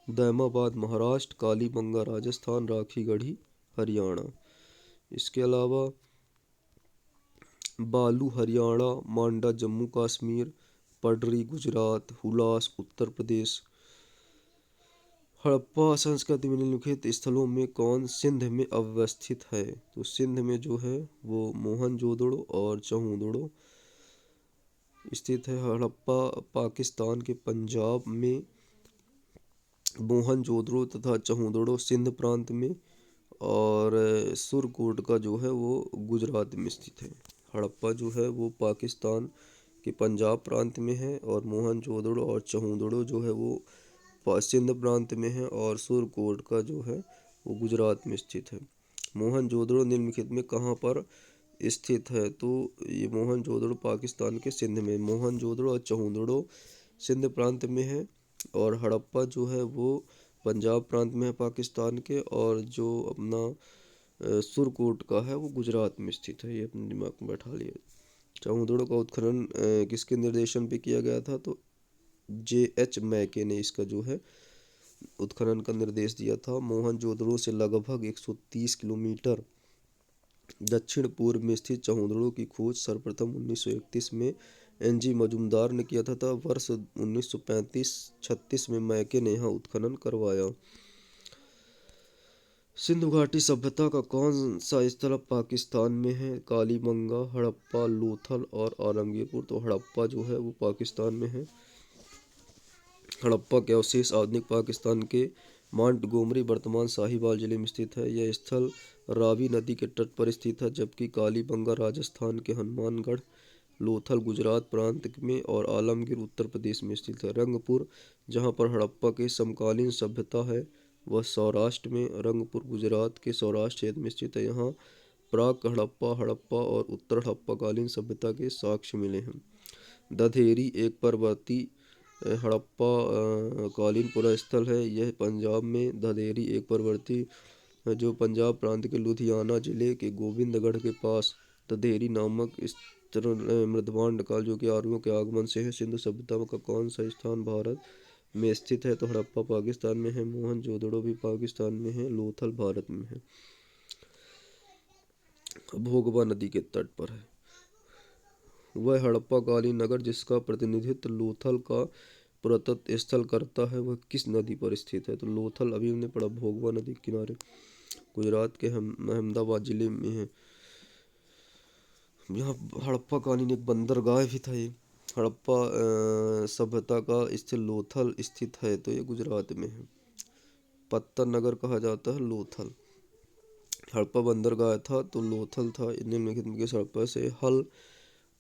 दैमाबाद महाराष्ट्र, कालीबंगा राजस्थान, राखी गढ़ी हरियाणा। इसके अलावा बालू हरियाणा, मांडा जम्मू कश्मीर, पडरी गुजरात, हुलास उत्तर प्रदेश। हड़प्पा संस्कृति में निम्नलिखित स्थलों में कौन सिंध में अवस्थित है? तो सिंध में जो है वो मोहनजोदड़ो और चहुंदड़ो स्थित है। हड़प्पा पाकिस्तान के पंजाब में, मोहनजोदड़ो तथा चहुंदड़ो सिंध प्रांत में और सुरकोट का जो है वो गुजरात में स्थित है। हड़प्पा जो है वो पाकिस्तान के पंजाब प्रांत में है और मोहनजोदड़ो और चहुंदड़ो जो है वो सिंध प्रांत में है और सुरकोट का जो है वो गुजरात में स्थित है। मोहनजोदड़ो निम्नलिखित में कहाँ पर स्थित है? तो ये मोहनजोदड़ो पाकिस्तान के सिंध में, मोहनजोदड़ो और चहुंदड़ो सिंध प्रांत में है और हड़प्पा जो है वो पंजाब प्रांत में है पाकिस्तान के, और जो अपना सुरकोट का है वो गुजरात में स्थित है। ये अपने दिमाग में बैठा लिया। चहुंदड़ो का उत्खनन किसके निर्देशन पे किया गया था? तो J.H. मैके ने इसका जो है उत्खनन का निर्देश दिया था। मोहनजोदड़ो से लगभग 130 किलोमीटर दक्षिण पूर्व में स्थित चहुंदड़ो की खोज सर्वप्रथम 1931 में N.G. मजूमदार ने किया था। वर्ष 1935-36 में मैके ने यहाँ उत्खनन करवाया। सिंधु घाटी सभ्यता का कौन सा स्थल पाकिस्तान में है? कालीबंगा, हड़प्पा, लोथल और आलमगीरपुर। तो हड़प्पा जो है वो पाकिस्तान में है। हड़प्पा के अवशेष आधुनिक पाकिस्तान के मांटगोमरी वर्तमान साहिवाल जिले में स्थित है। यह स्थल रावी नदी के तट पर स्थित है, जबकि कालीबंगा राजस्थान के हनुमानगढ़, लोथल गुजरात प्रांत में और आलमगीर उत्तर प्रदेश में स्थित है। रंगपुर जहाँ पर हड़प्पा के समकालीन सभ्यता है वह सौराष्ट्र में, रंगपुर गुजरात के सौराष्ट्र क्षेत्र में स्थित है। यहाँ प्राक हड़प्पा, हड़प्पा और उत्तर हड़प्पाकालीन सभ्यता के साक्ष्य मिले हैं। दधेरी एक पर्वतीय हड़प्पा कालीन पुरास्थल है। यह पंजाब में दधेरी एक पर्वतीय जो पंजाब प्रांत के लुधियाना जिले के गोविंदगढ़ के पास दधेरी नामक मृदवांड काल जो कि आर्यों के आगमन से है। सिंधु सभ्यता का कौन सा स्थान भारत में स्थित है? तो हड़प्पा पाकिस्तान में है, मोहनजोदड़ो भी पाकिस्तान में है, लोथल भारत में है, भोगवा नदी के तट पर है। वह हड़प्पा कालीन नगर जिसका प्रतिनिधित्व लोथल का पुरातत्व स्थल करता है वह किस नदी पर स्थित है? तो लोथल अभी हमने पढ़ा भोगवा नदी के किनारे गुजरात के अहमदाबाद जिले में है। यहाँ हड़प्पा कालीन एक बंदरगाह भी था। ये हड़प्पा सभ्यता का स्थल लोथल स्थित है, तो ये गुजरात में है। पत्तर नगर कहा जाता है लोथल। हड़प्पा बंदरगाह था तो लोथल था। निम्नलिखित में किस हड़प्पा से हल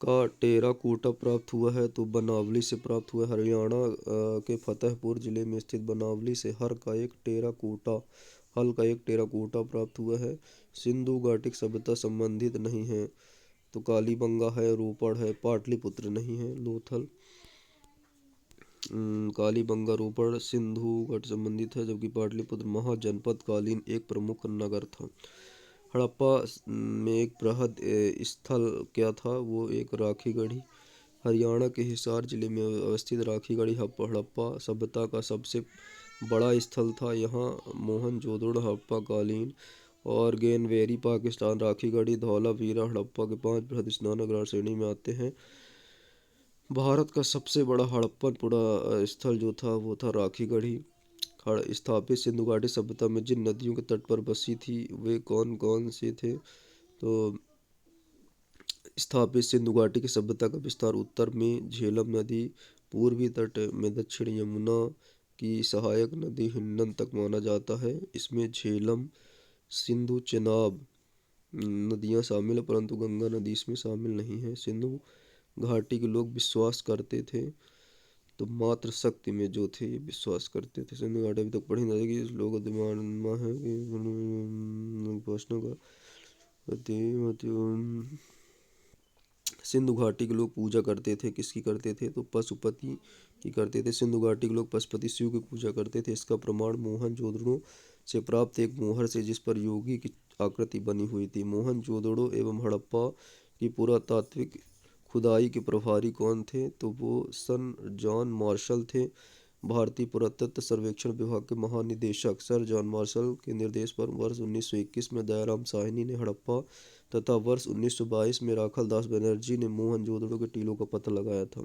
का टेराकोटा प्राप्त हुआ है? तो बनावली से प्राप्त हुआ है। हरियाणा के फतेहपुर जिले में स्थित बनावली से हल का एक टेराकोटा प्राप्त हुआ है। सिंधु घाटी सभ्यता संबंधित नहीं है तो कालीबंगा है, रोपड़ है, पाटलिपुत्र नहीं है। लोथल, कालीबंगा, रोपड़ सिंधु घाटी संबंधित है, जबकि पाटलिपुत्र महाजनपद कालीन एक प्रमुख नगर था। हड़प्पा में एक बृहद स्थल क्या था? वो एक राखी गढ़ी हरियाणा के हिसार जिले में अवस्थित राखीगढ़ी हड़प्पा सभ्यता का सबसे बड़ा स्थल था। यहाँ मोहनजोदड़ो हड़प्पा कालीन और गेनवेरी पाकिस्तान राखीगढ़ी धौलावीरा हड़प्पा के 5 बृहद स्नानागार श्रेणी में आते हैं। भारत का सबसे बड़ा हड़प्पन पुरा स्थल जो था वो था राखीगढ़ी। स्थापित सिंधु घाटी सभ्यता में जिन नदियों के तट पर बसी थी वे कौन कौन से थे? तो स्थापित सिंधु घाटी की सभ्यता का विस्तार उत्तर में झेलम नदी, पूर्वी तट में दक्षिण यमुना की सहायक नदी हिंडन तक माना जाता है। इसमें झेलम, सिंधु, चेनाब नदियाँ शामिल है, परंतु गंगा नदी इसमें शामिल नहीं है। सिंधु घाटी के लोग विश्वास करते थे, तो मात्र शक्ति में जो थे ये विश्वास करते थे। सिंधु घाटी अभी तक पढ़ी नहीं जाएगी, लोगों का मानना है कि प्रश्नों का सिंधु घाटी के लोग पूजा करते थे, किसकी करते थे? तो पशुपति की करते थे। सिंधु घाटी के लोग पशुपति शिव की पूजा करते थे। इसका प्रमाण मोहनजोदड़ो से प्राप्त एक मोहर से जिस पर योगी की आकृति बनी हुई थी। मोहनजोदड़ो एवं हड़प्पा की पुरातात्विक खुदाई के प्रभारी कौन थे? तो वो सन जॉन मार्शल थे। भारतीय पुरातत्व सर्वेक्षण विभाग के महानिदेशक सर जॉन मार्शल के निर्देश पर वर्ष 1921 में दयाराम साहनी ने हड़प्पा तथा वर्ष 1922 में राखाल दास बनर्जी ने मोहनजोदड़ो के टीलों का पता लगाया था।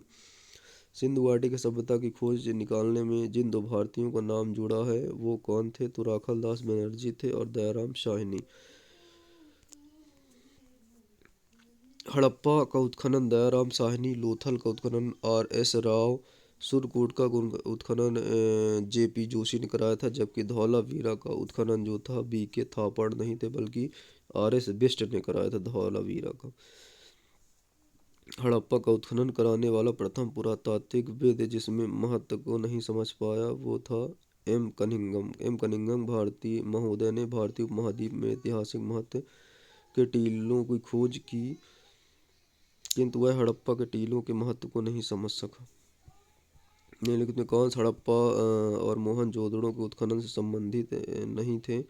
सिंधु घाटी की सभ्यता की खोज निकालने में जिन 2 भारतीयों का नाम जुड़ा है वो कौन थे? तो राखाल दास बनर्जी थे और दयाराम साहनी। हड़प्पा का उत्खनन दयाराम साहनी, लोथल का उत्खनन R.S. राव, सुरकोट का उत्खनन J.P. जोशी ने कराया था, जबकि धौलावीरा का उत्खनन जो था B.K. थापड़ नहीं थे बल्कि R.S. बिष्ट ने कराया था धौलावीरा का। हड़प्पा का उत्खनन कराने वाला प्रथम पुरातात्विकविद जिसमें महत्व को नहीं समझ पाया वो था M. कनिंघम। M. कनिंघम भारतीय महोदय ने भारतीय उपमहाद्वीप में ऐतिहासिक महत्व के टीलों की खोज की, किंतु वह हड़प्पा के टीलों के महत्व को नहीं समझ सका। निम्नलिखित में कौन हड़प्पा और मोहनजोदड़ो के उत्खनन से संबंधित नहीं थे?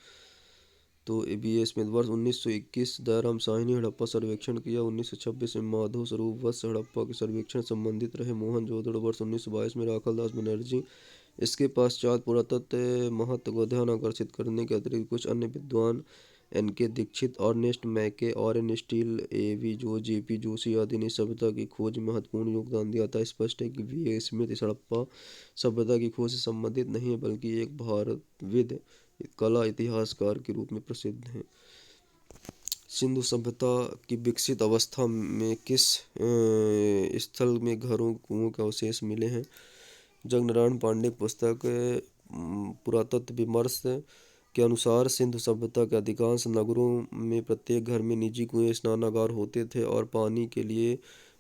तो B.A. स्मिथ। वर्ष 1921 दयाराम साहनी हड़प्पा सर्वेक्षण किया। 1926 में माधव स्वरूप वत्स हड़प्पा के सर्वेक्षण संबंधित रहे। मोहनजोदड़ो वर्ष 1922 में राखाल दास बनर्जी। इसके पश्चात पुरातत्व महत्व को ध्यान आकर्षित करने के अतिरिक्त कुछ अन्य विद्वान N.K. दीक्षित, अर्नेस्ट मैके, R.N. Steel, A.V. जो, J.P. जोशी आदि ने सभ्यता की खोज में महत्वपूर्ण योगदान दिया था। स्पष्ट है कि B.A. स्मिथ इस हड़प्पा सभ्यता की खोज से संबंधित नहीं है बल्कि एक भारतविद, कला इतिहासकार के रूप में प्रसिद्ध हैं। सिंधु सभ्यता की विकसित अवस्था में किस स्थल में घरों कुओं के अवशेष मिले हैं? जगनारायण पांडे की पुस्तक पुरातत्व विमर्श के अनुसार सिंधु सभ्यता के अधिकांश नगरों में प्रत्येक घर में निजी कुएं, स्नानागार होते थे और पानी के लिए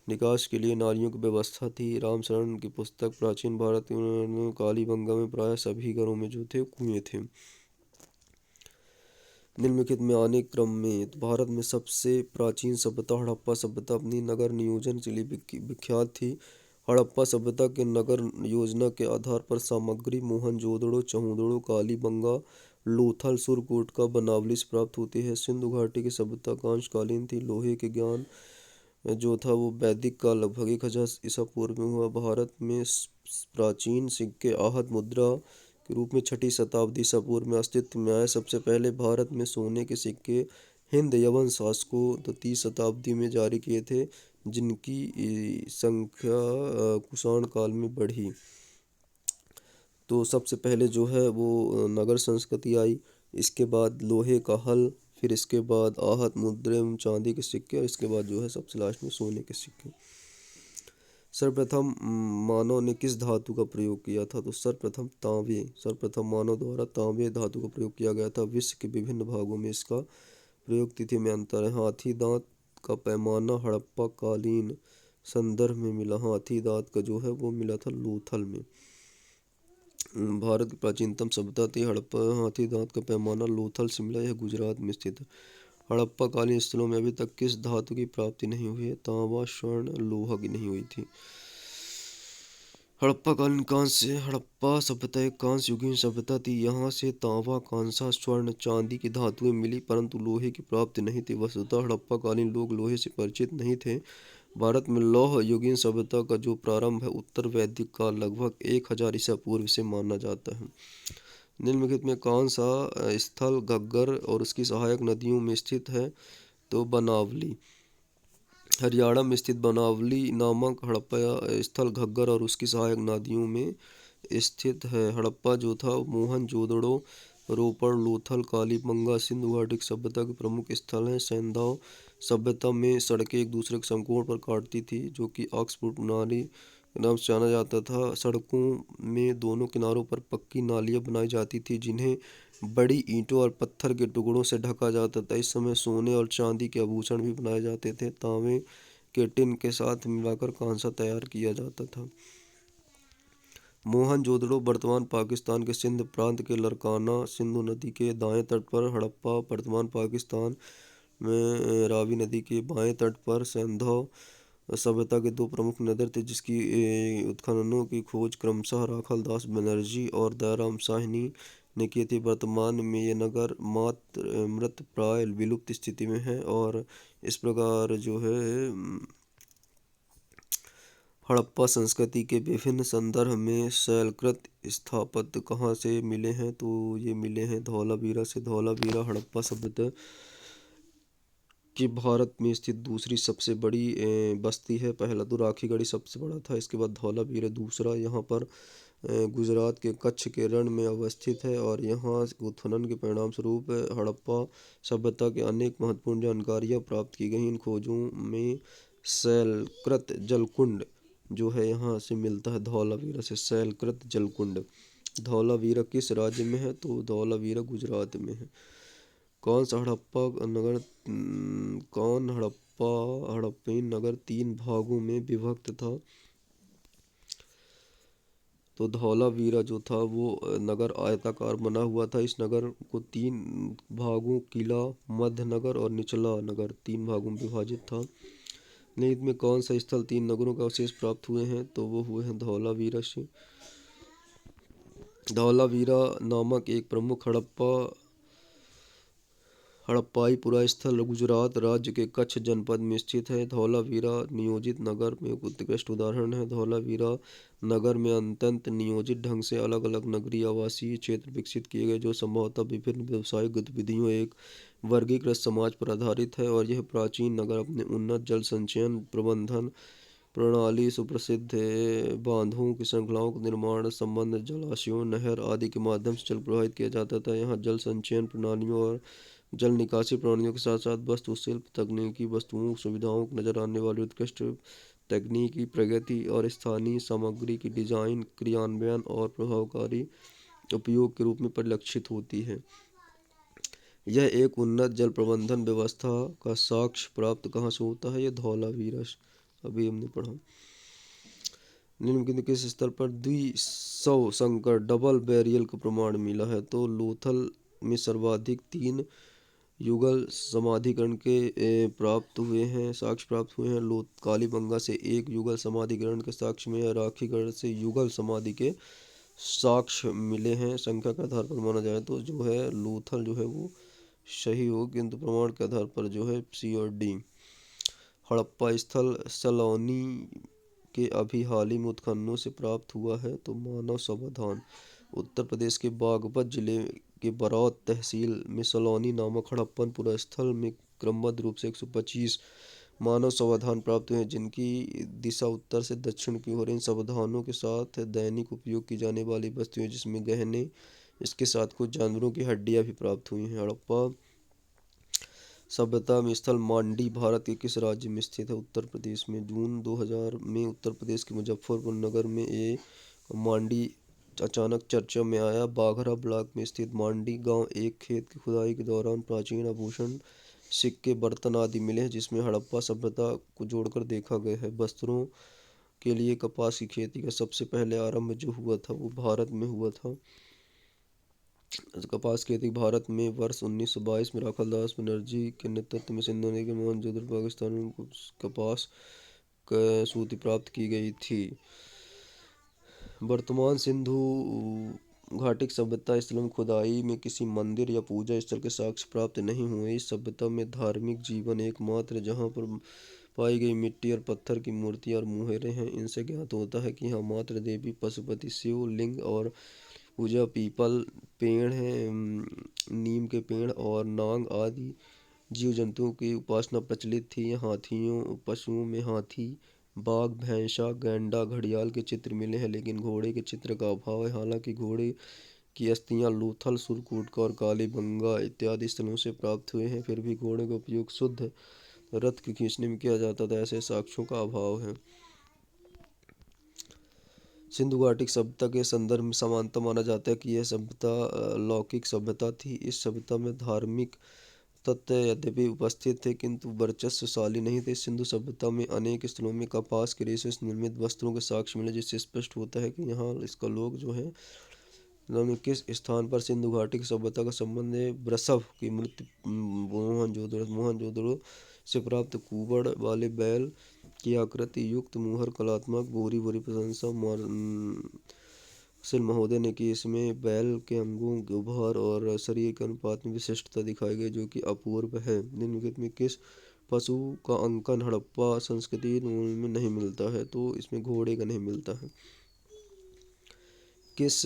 निकास के लिए नालियों की व्यवस्था थी। रामशरण की पुस्तक प्राचीन भारत कालीबंगा में प्रायः सभी घरों में जो थे कुएं थे। निम्नलिखित में आने क्रम में भारत में सबसे प्राचीन सभ्यता हड़प्पा सभ्यता अपनी नगर नियोजन के लिए विख्यात थी। हड़प्पा सभ्यता के नगर योजना के आधार पर सामग्री मोहनजोदड़ो, चहुंदड़ो, कालीबंगा, लोथल, सुरकोट का बनावली से प्राप्त होती है। सिंधु घाटी की सभ्यता कांस्यकालीन थी। लोहे के ज्ञान जो था वो वैदिक का लगभग 1000 ईसा पूर्व में हुआ। भारत में प्राचीन सिक्के आहत मुद्रा के रूप में 6ठी शताब्दी ईसा पूर्व में अस्तित्व में आए। सबसे पहले भारत में सोने के सिक्के हिंद यवन शासकों 3वीं शताब्दी में जारी किए थे, जिनकी संख्या कुषाण काल में बढ़ी। तो सबसे पहले जो है वो नगर संस्कृति आई, इसके बाद लोहे का हल, फिर इसके बाद आहत मुद्रे एवं चांदी के सिक्के, और इसके बाद जो है सबसे लास्ट में सोने के सिक्के। सर्वप्रथम मानव ने किस धातु का प्रयोग किया था? तो सर्वप्रथम तांबे। सर्वप्रथम मानव द्वारा तांबे धातु का प्रयोग किया गया था। विश्व के विभिन्न भागों में इसका प्रयोग तिथि में अंतर है। हाथी दांत का पैमाना हड़प्पा कालीन संदर्भ में मिला। हाथी दांत का जो है वो मिला था लोथल में। भारत की प्राचीनतम सभ्यता थी हड़प्पा। हाथी दांत का पैमाना लोथल से मिला, यह गुजरात में स्थित है। हड़प्पा कालीन स्थलों में अभी तक किस धातु की प्राप्ति नहीं हुई है? तांबा, स्वर्ण, लोहा की नहीं हुई थी। हड़प्पा कालीन कांस्य। हड़प्पा सभ्यता एक कांस्य युगीन सभ्यता थी। यहाँ से तांबा, कांसा, स्वर्ण, चांदी की धातुएं मिली, परंतु लोहे की प्राप्ति नहीं थी। वस्तुतः हड़प्पा कालीन लोग लोहे से परिचित नहीं थे। भारत में लौह युगीन सभ्यता का जो प्रारंभ है उत्तर वैदिक काल लगभग 1000 ईसा पूर्व से माना जाता है। निम्नलिखित में कौन सा स्थल घग्गर और उसकी सहायक नदियों में स्थित है? तो बनावली। हरियाणा में स्थित बनावली नामक हड़प्पा स्थल घग्गर और उसकी सहायक नदियों में स्थित है। हड़प्पा जो था मोहनजोदड़ो, रोपड़, लोथल, कालीबंगा, सिंधु घाटी की सभ्यता के प्रमुख स्थल हैं। सैंधव सभ्यता में सड़कें एक दूसरे के समकोण पर काटती थी, जो कि ऑक्सफोर्ड प्रणाली के नाम से जाना जाता था। सड़कों में दोनों किनारों पर पक्की नालियाँ बनाई जाती थी, जिन्हें बड़ी ईंटों और पत्थर के टुकड़ों से ढका जाता था। इस समय सोने और चांदी के आभूषण भी बनाए जाते थे। तांबे के टिन के साथ मिलाकर कांसा तैयार किया जाता था। मोहनजोदड़ो वर्तमान पाकिस्तान के सिंध प्रांत के लरकाना सिंधु नदी के दाएं तट पर। हड़प्पा वर्तमान पाकिस्तान में रावी नदी के बाएं तट पर। सैंधव सभ्यता के दो प्रमुख नगर थे, जिसकी उत्खननों की खोज क्रमशः राखाल दास बनर्जी और दयाराम साहनी ने की थी। वर्तमान में ये नगर मात्र मृत प्राय विलुप्त स्थिति में है। और इस प्रकार जो है हड़प्पा संस्कृति के विभिन्न संदर्भ में शैलकृत स्थापत्य कहाँ से मिले हैं? तो ये मिले हैं धौलावीरा से। धौलावीरा हड़प्पा सभ्यता कि भारत में स्थित दूसरी सबसे बड़ी बस्ती है। पहला तो राखीगढ़ी सबसे बड़ा था, इसके बाद धौलावीरा दूसरा। यहाँ पर गुजरात के कच्छ के रण में अवस्थित है और यहाँ उत्खनन के परिणाम स्वरूप हड़प्पा सभ्यता के अनेक महत्वपूर्ण जानकारियाँ प्राप्त की गई। इन खोजों में शैलकृत जलकुंड जो है यहाँ से मिलता है। धौलावीरा से शैलकृत जलकुंड। धौलावीरा किस राज्य में है? तो धौलावीरा गुजरात में है। कौन सा हड़प्पा नगर कौन हड़प्पन नगर 3 भागों में विभक्त था? तो धौलावीरा जो था वो नगर आयताकार बना हुआ था। इस नगर को 3 भागों किला, मध्य नगर और निचला नगर 3 भागों में विभाजित था। निम्न में कौन सा स्थल 3 नगरों का अवशेष प्राप्त हुए हैं? तो वो हुए हैं धौलावीरा से। धौलावीरा नामक एक प्रमुख हड़प्पाई पुरास्थल गुजरात राज्य के कच्छ जनपद में स्थित है। धौलावीरा नियोजित नगर में एक उत्कृष्ट उदाहरण है। धौलावीरा नगर में अत्यंत नियोजित ढंग से अलग अलग नगरीय आवासीय क्षेत्र विकसित किए गए, जो संभवतः विभिन्न व्यावसायिक गतिविधियों एक वर्गीकृत समाज पर आधारित है। और यह प्राचीन नगर अपने उन्नत जल संचयन प्रबंधन प्रणाली, सुप्रसिद्ध बांधों की श्रृंखलाओं का निर्माण, संबंध जलाशयों, नहर आदि के माध्यम से जल प्रवाहित किया जाता था। यहाँ जल संचयन प्रणालियों और जल निकासी प्रणालियों के साथ साथ वास्तुशिल्प, तकनीकी वस्तुओं, सुविधाओं को नजर आने वाली उत्कृष्ट तकनीकी प्रगति और स्थानीय सामग्री की डिजाइन, क्रियान्वयन और प्रभावकारी उपयोग के रूप में परिलक्षित होती है। यह एक उन्नत जल प्रबंधन व्यवस्था का साक्ष्य प्राप्त कहाँ से होता है? यह धौलावीरा से अभी हमने पढ़ा। निम्नलिखित किस स्थल पर द्विसव संकर डबल बैरियल का प्रमाण मिला है? तो लोथल में सर्वाधिक 3 युगल समाधिकरण के प्राप्त हुए हैं, साक्ष्य प्राप्त हुए हैं। कालीबंगा से 1 युगल समाधिकरण के साक्ष्य में, राखीगढ़ से युगल समाधि के साक्ष्य मिले हैं। संख्या के आधार पर माना जाए तो जो है लोथल जो है वो सही हो, किंतु प्रमाण के आधार पर जो है सी और डी। हड़प्पा स्थल सलौनी के अभी हाल ही में उत्खननों से प्राप्त हुआ है। तो मानव समाधान उत्तर प्रदेश के बागपत जिले के बरौत तहसील में सलौनी नामक हड़प्पन पुरास्थल में क्रमबद्ध रूप से 125 मानव समाधान प्राप्त हुए हैं, जिनकी दिशा उत्तर से दक्षिण की ओर। इन समाधानों के साथ दैनिक उपयोग की जाने वाली वस्तुएं, जिसमें गहने, इसके साथ कुछ जानवरों की हड्डियां भी प्राप्त हुई हैं। हड़प्पा सभ्यता में स्थल मांडी भारत के किस राज्य में स्थित है? उत्तर प्रदेश में। जून 2000 में उत्तर प्रदेश के मुजफ्फरपुर नगर में एक मांडी अचानक चर्चा में आया। बाघरा ब्लॉक में स्थित मांडी गांव एक खेत की खुदाई के दौरान प्राचीन आभूषण, सिक्के, बर्तन आदि मिले हैं, जिसमें हड़प्पा सभ्यता को जोड़कर देखा गया है। वस्त्रों के लिए कपास की खेती का सबसे पहले आरंभ जो हुआ था वो भारत में हुआ था। कपास खेती भारत में वर्ष 1922 में राखाल दास बनर्जी के नेतृत्व में सिंधु नदी के मोहनजोदड़ो पाकिस्तान में कपास सूती प्राप्त की गई थी। वर्तमान सिंधु घाटी सभ्यता स्थलों में खुदाई में किसी मंदिर या पूजा स्थल के साक्ष्य प्राप्त नहीं हुए। इस सभ्यता में धार्मिक जीवन एकमात्र जहाँ पर पाई गई मिट्टी और पत्थर की मूर्तियाँ और मुहरें हैं। इनसे ज्ञात होता है कि यहाँ मातृ देवी, पशुपति, शिव लिंग और पूजा पीपल पेड़ हैं, नीम के पेड़ और नाग आदि जीव जंतुओं की उपासना प्रचलित थी। हाथियों पशुओं में हाथी, बाघ, भैंसा, गैंडा, घड़ियाल के चित्र मिले हैं, लेकिन घोड़े के चित्र का अभाव है। हालांकि घोड़े की अस्थियां लोथल, सुरकोटका और कालीबंगा इत्यादि स्थलों से प्राप्त हुए हैं, फिर भी घोड़े का उपयोग शुद्ध रथ के खींचने में किया जाता था, ऐसे साक्ष्यों का अभाव है। सिंधु घाटी सभ्यता के संदर्भ में समानता माना जाता है कि यह सभ्यता लौकिक सभ्यता थी। इस सभ्यता में धार्मिक तत्व यद्यपि उपस्थित थे किंतु वर्चस्वशाली नहीं थे। सिंधु सभ्यता में अनेक स्थलों में कपास के रेशे से निर्मित वस्त्रों के साक्ष्य मिले, जिससे स्पष्ट होता है कि यहाँ इसका लोग जो है किस स्थान पर सिंधु घाटी की सभ्यता का संबंध है। वृषभ की मृत्यु मोहनजोदड़ो से प्राप्त कुबड़ वाले बैल की आकृति युक्त मुहर कलात्मक भूरी भूरी प्रशंसा सिल महोदय ने की। इसमें बैल के अंगों के उभार और शरीर के अनुपात में विशिष्टता दिखाई गई जो कि अपूर्व है। निम्नलिखित में किस पशु का अंकन हड़प्पा संस्कृति में नहीं मिलता है? तो इसमें घोड़े का नहीं मिलता है। किस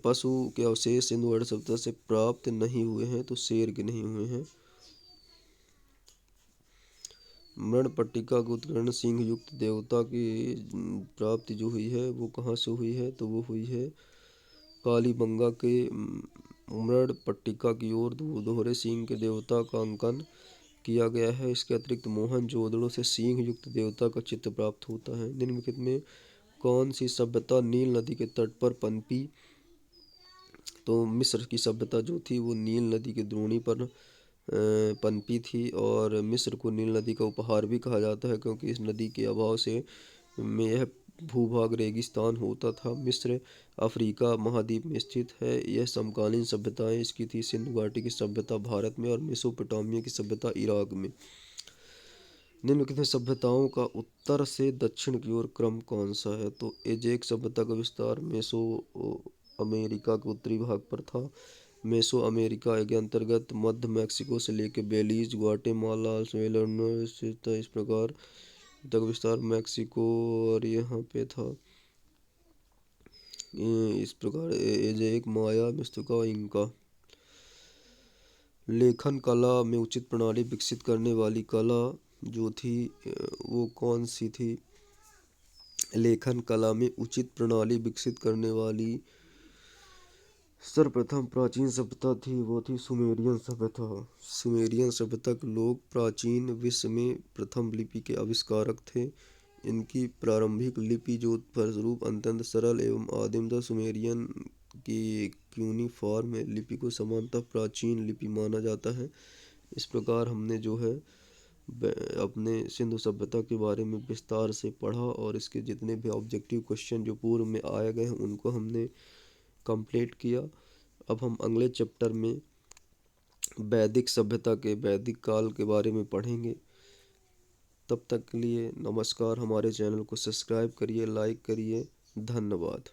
पशु के अवशेष सिंधु घाटी सभ्यता से प्राप्त नहीं हुए हैं? तो शेर के नहीं हुए हैं। मृणपट्टिका के उत्कीर्ण सिंह युक्त देवता की प्राप्ति जो हुई है वो कहाँ से हुई है? तो वो हुई है कालीबंगा के मृणपट्टिका की ओर दोहरे सिंह के देवता का अंकन किया गया है। इसके अतिरिक्त मोहनजोदड़ो से सिंह युक्त देवता का चित्र प्राप्त होता है। निम्नलिखित में कौन सी सभ्यता नील नदी के तट पर पनपी? तो मिस्र की सभ्यता जो थी वो नील नदी के द्रोणी पर पनपी थी और मिस्र को नील नदी का उपहार भी कहा जाता है क्योंकि इस नदी के अभाव से में यह भूभाग रेगिस्तान होता था। मिस्र अफ्रीका महाद्वीप में स्थित है। यह समकालीन सभ्यताएं इसकी थी। सिंधु घाटी की सभ्यता भारत में और मेसोपोटामिया की सभ्यता इराक में। निम्नलिखित सभ्यताओं का उत्तर से दक्षिण की ओर क्रम कौन सा है? तो एजेक सभ्यता का विस्तार मेसो अमेरिका के उत्तरी भाग पर था। मेसो अमेरिका के अंतर्गत मध्य मैक्सिको से लेकर बेलीज, ग्वाटेमाला, स्विट्जरलैंड इस प्रकार तक विस्तार मैक्सिको और यहाँ पे था। इस प्रकार एजेक, माया, मिस्तिका, इंका। लेखन कला में उचित प्रणाली विकसित करने वाली कला जो थी वो कौन सी थी? लेखन कला में उचित प्रणाली विकसित करने वाली सर्वप्रथम प्राचीन सभ्यता थी वो थी सुमेरियन सभ्यता। सुमेरियन सभ्यता के लोग प्राचीन विश्व में प्रथम लिपि के आविष्कारक थे। इनकी प्रारंभिक लिपि जो फलस्वरूप अत्यंत सरल एवं आदिमतः सुमेरियन की क्यूनिफॉर्म लिपि को समानतः प्राचीन लिपि माना जाता है। इस प्रकार हमने जो है अपने सिंधु सभ्यता के बारे में विस्तार से पढ़ा और इसके जितने भी ऑब्जेक्टिव क्वेश्चन जो पूर्व में आए गए हैं उनको हमने कंप्लीट किया। अब हम अगले चैप्टर में वैदिक सभ्यता के वैदिक काल के बारे में पढ़ेंगे। तब तक के लिए नमस्कार। हमारे चैनल को सब्सक्राइब करिए, लाइक करिए। धन्यवाद।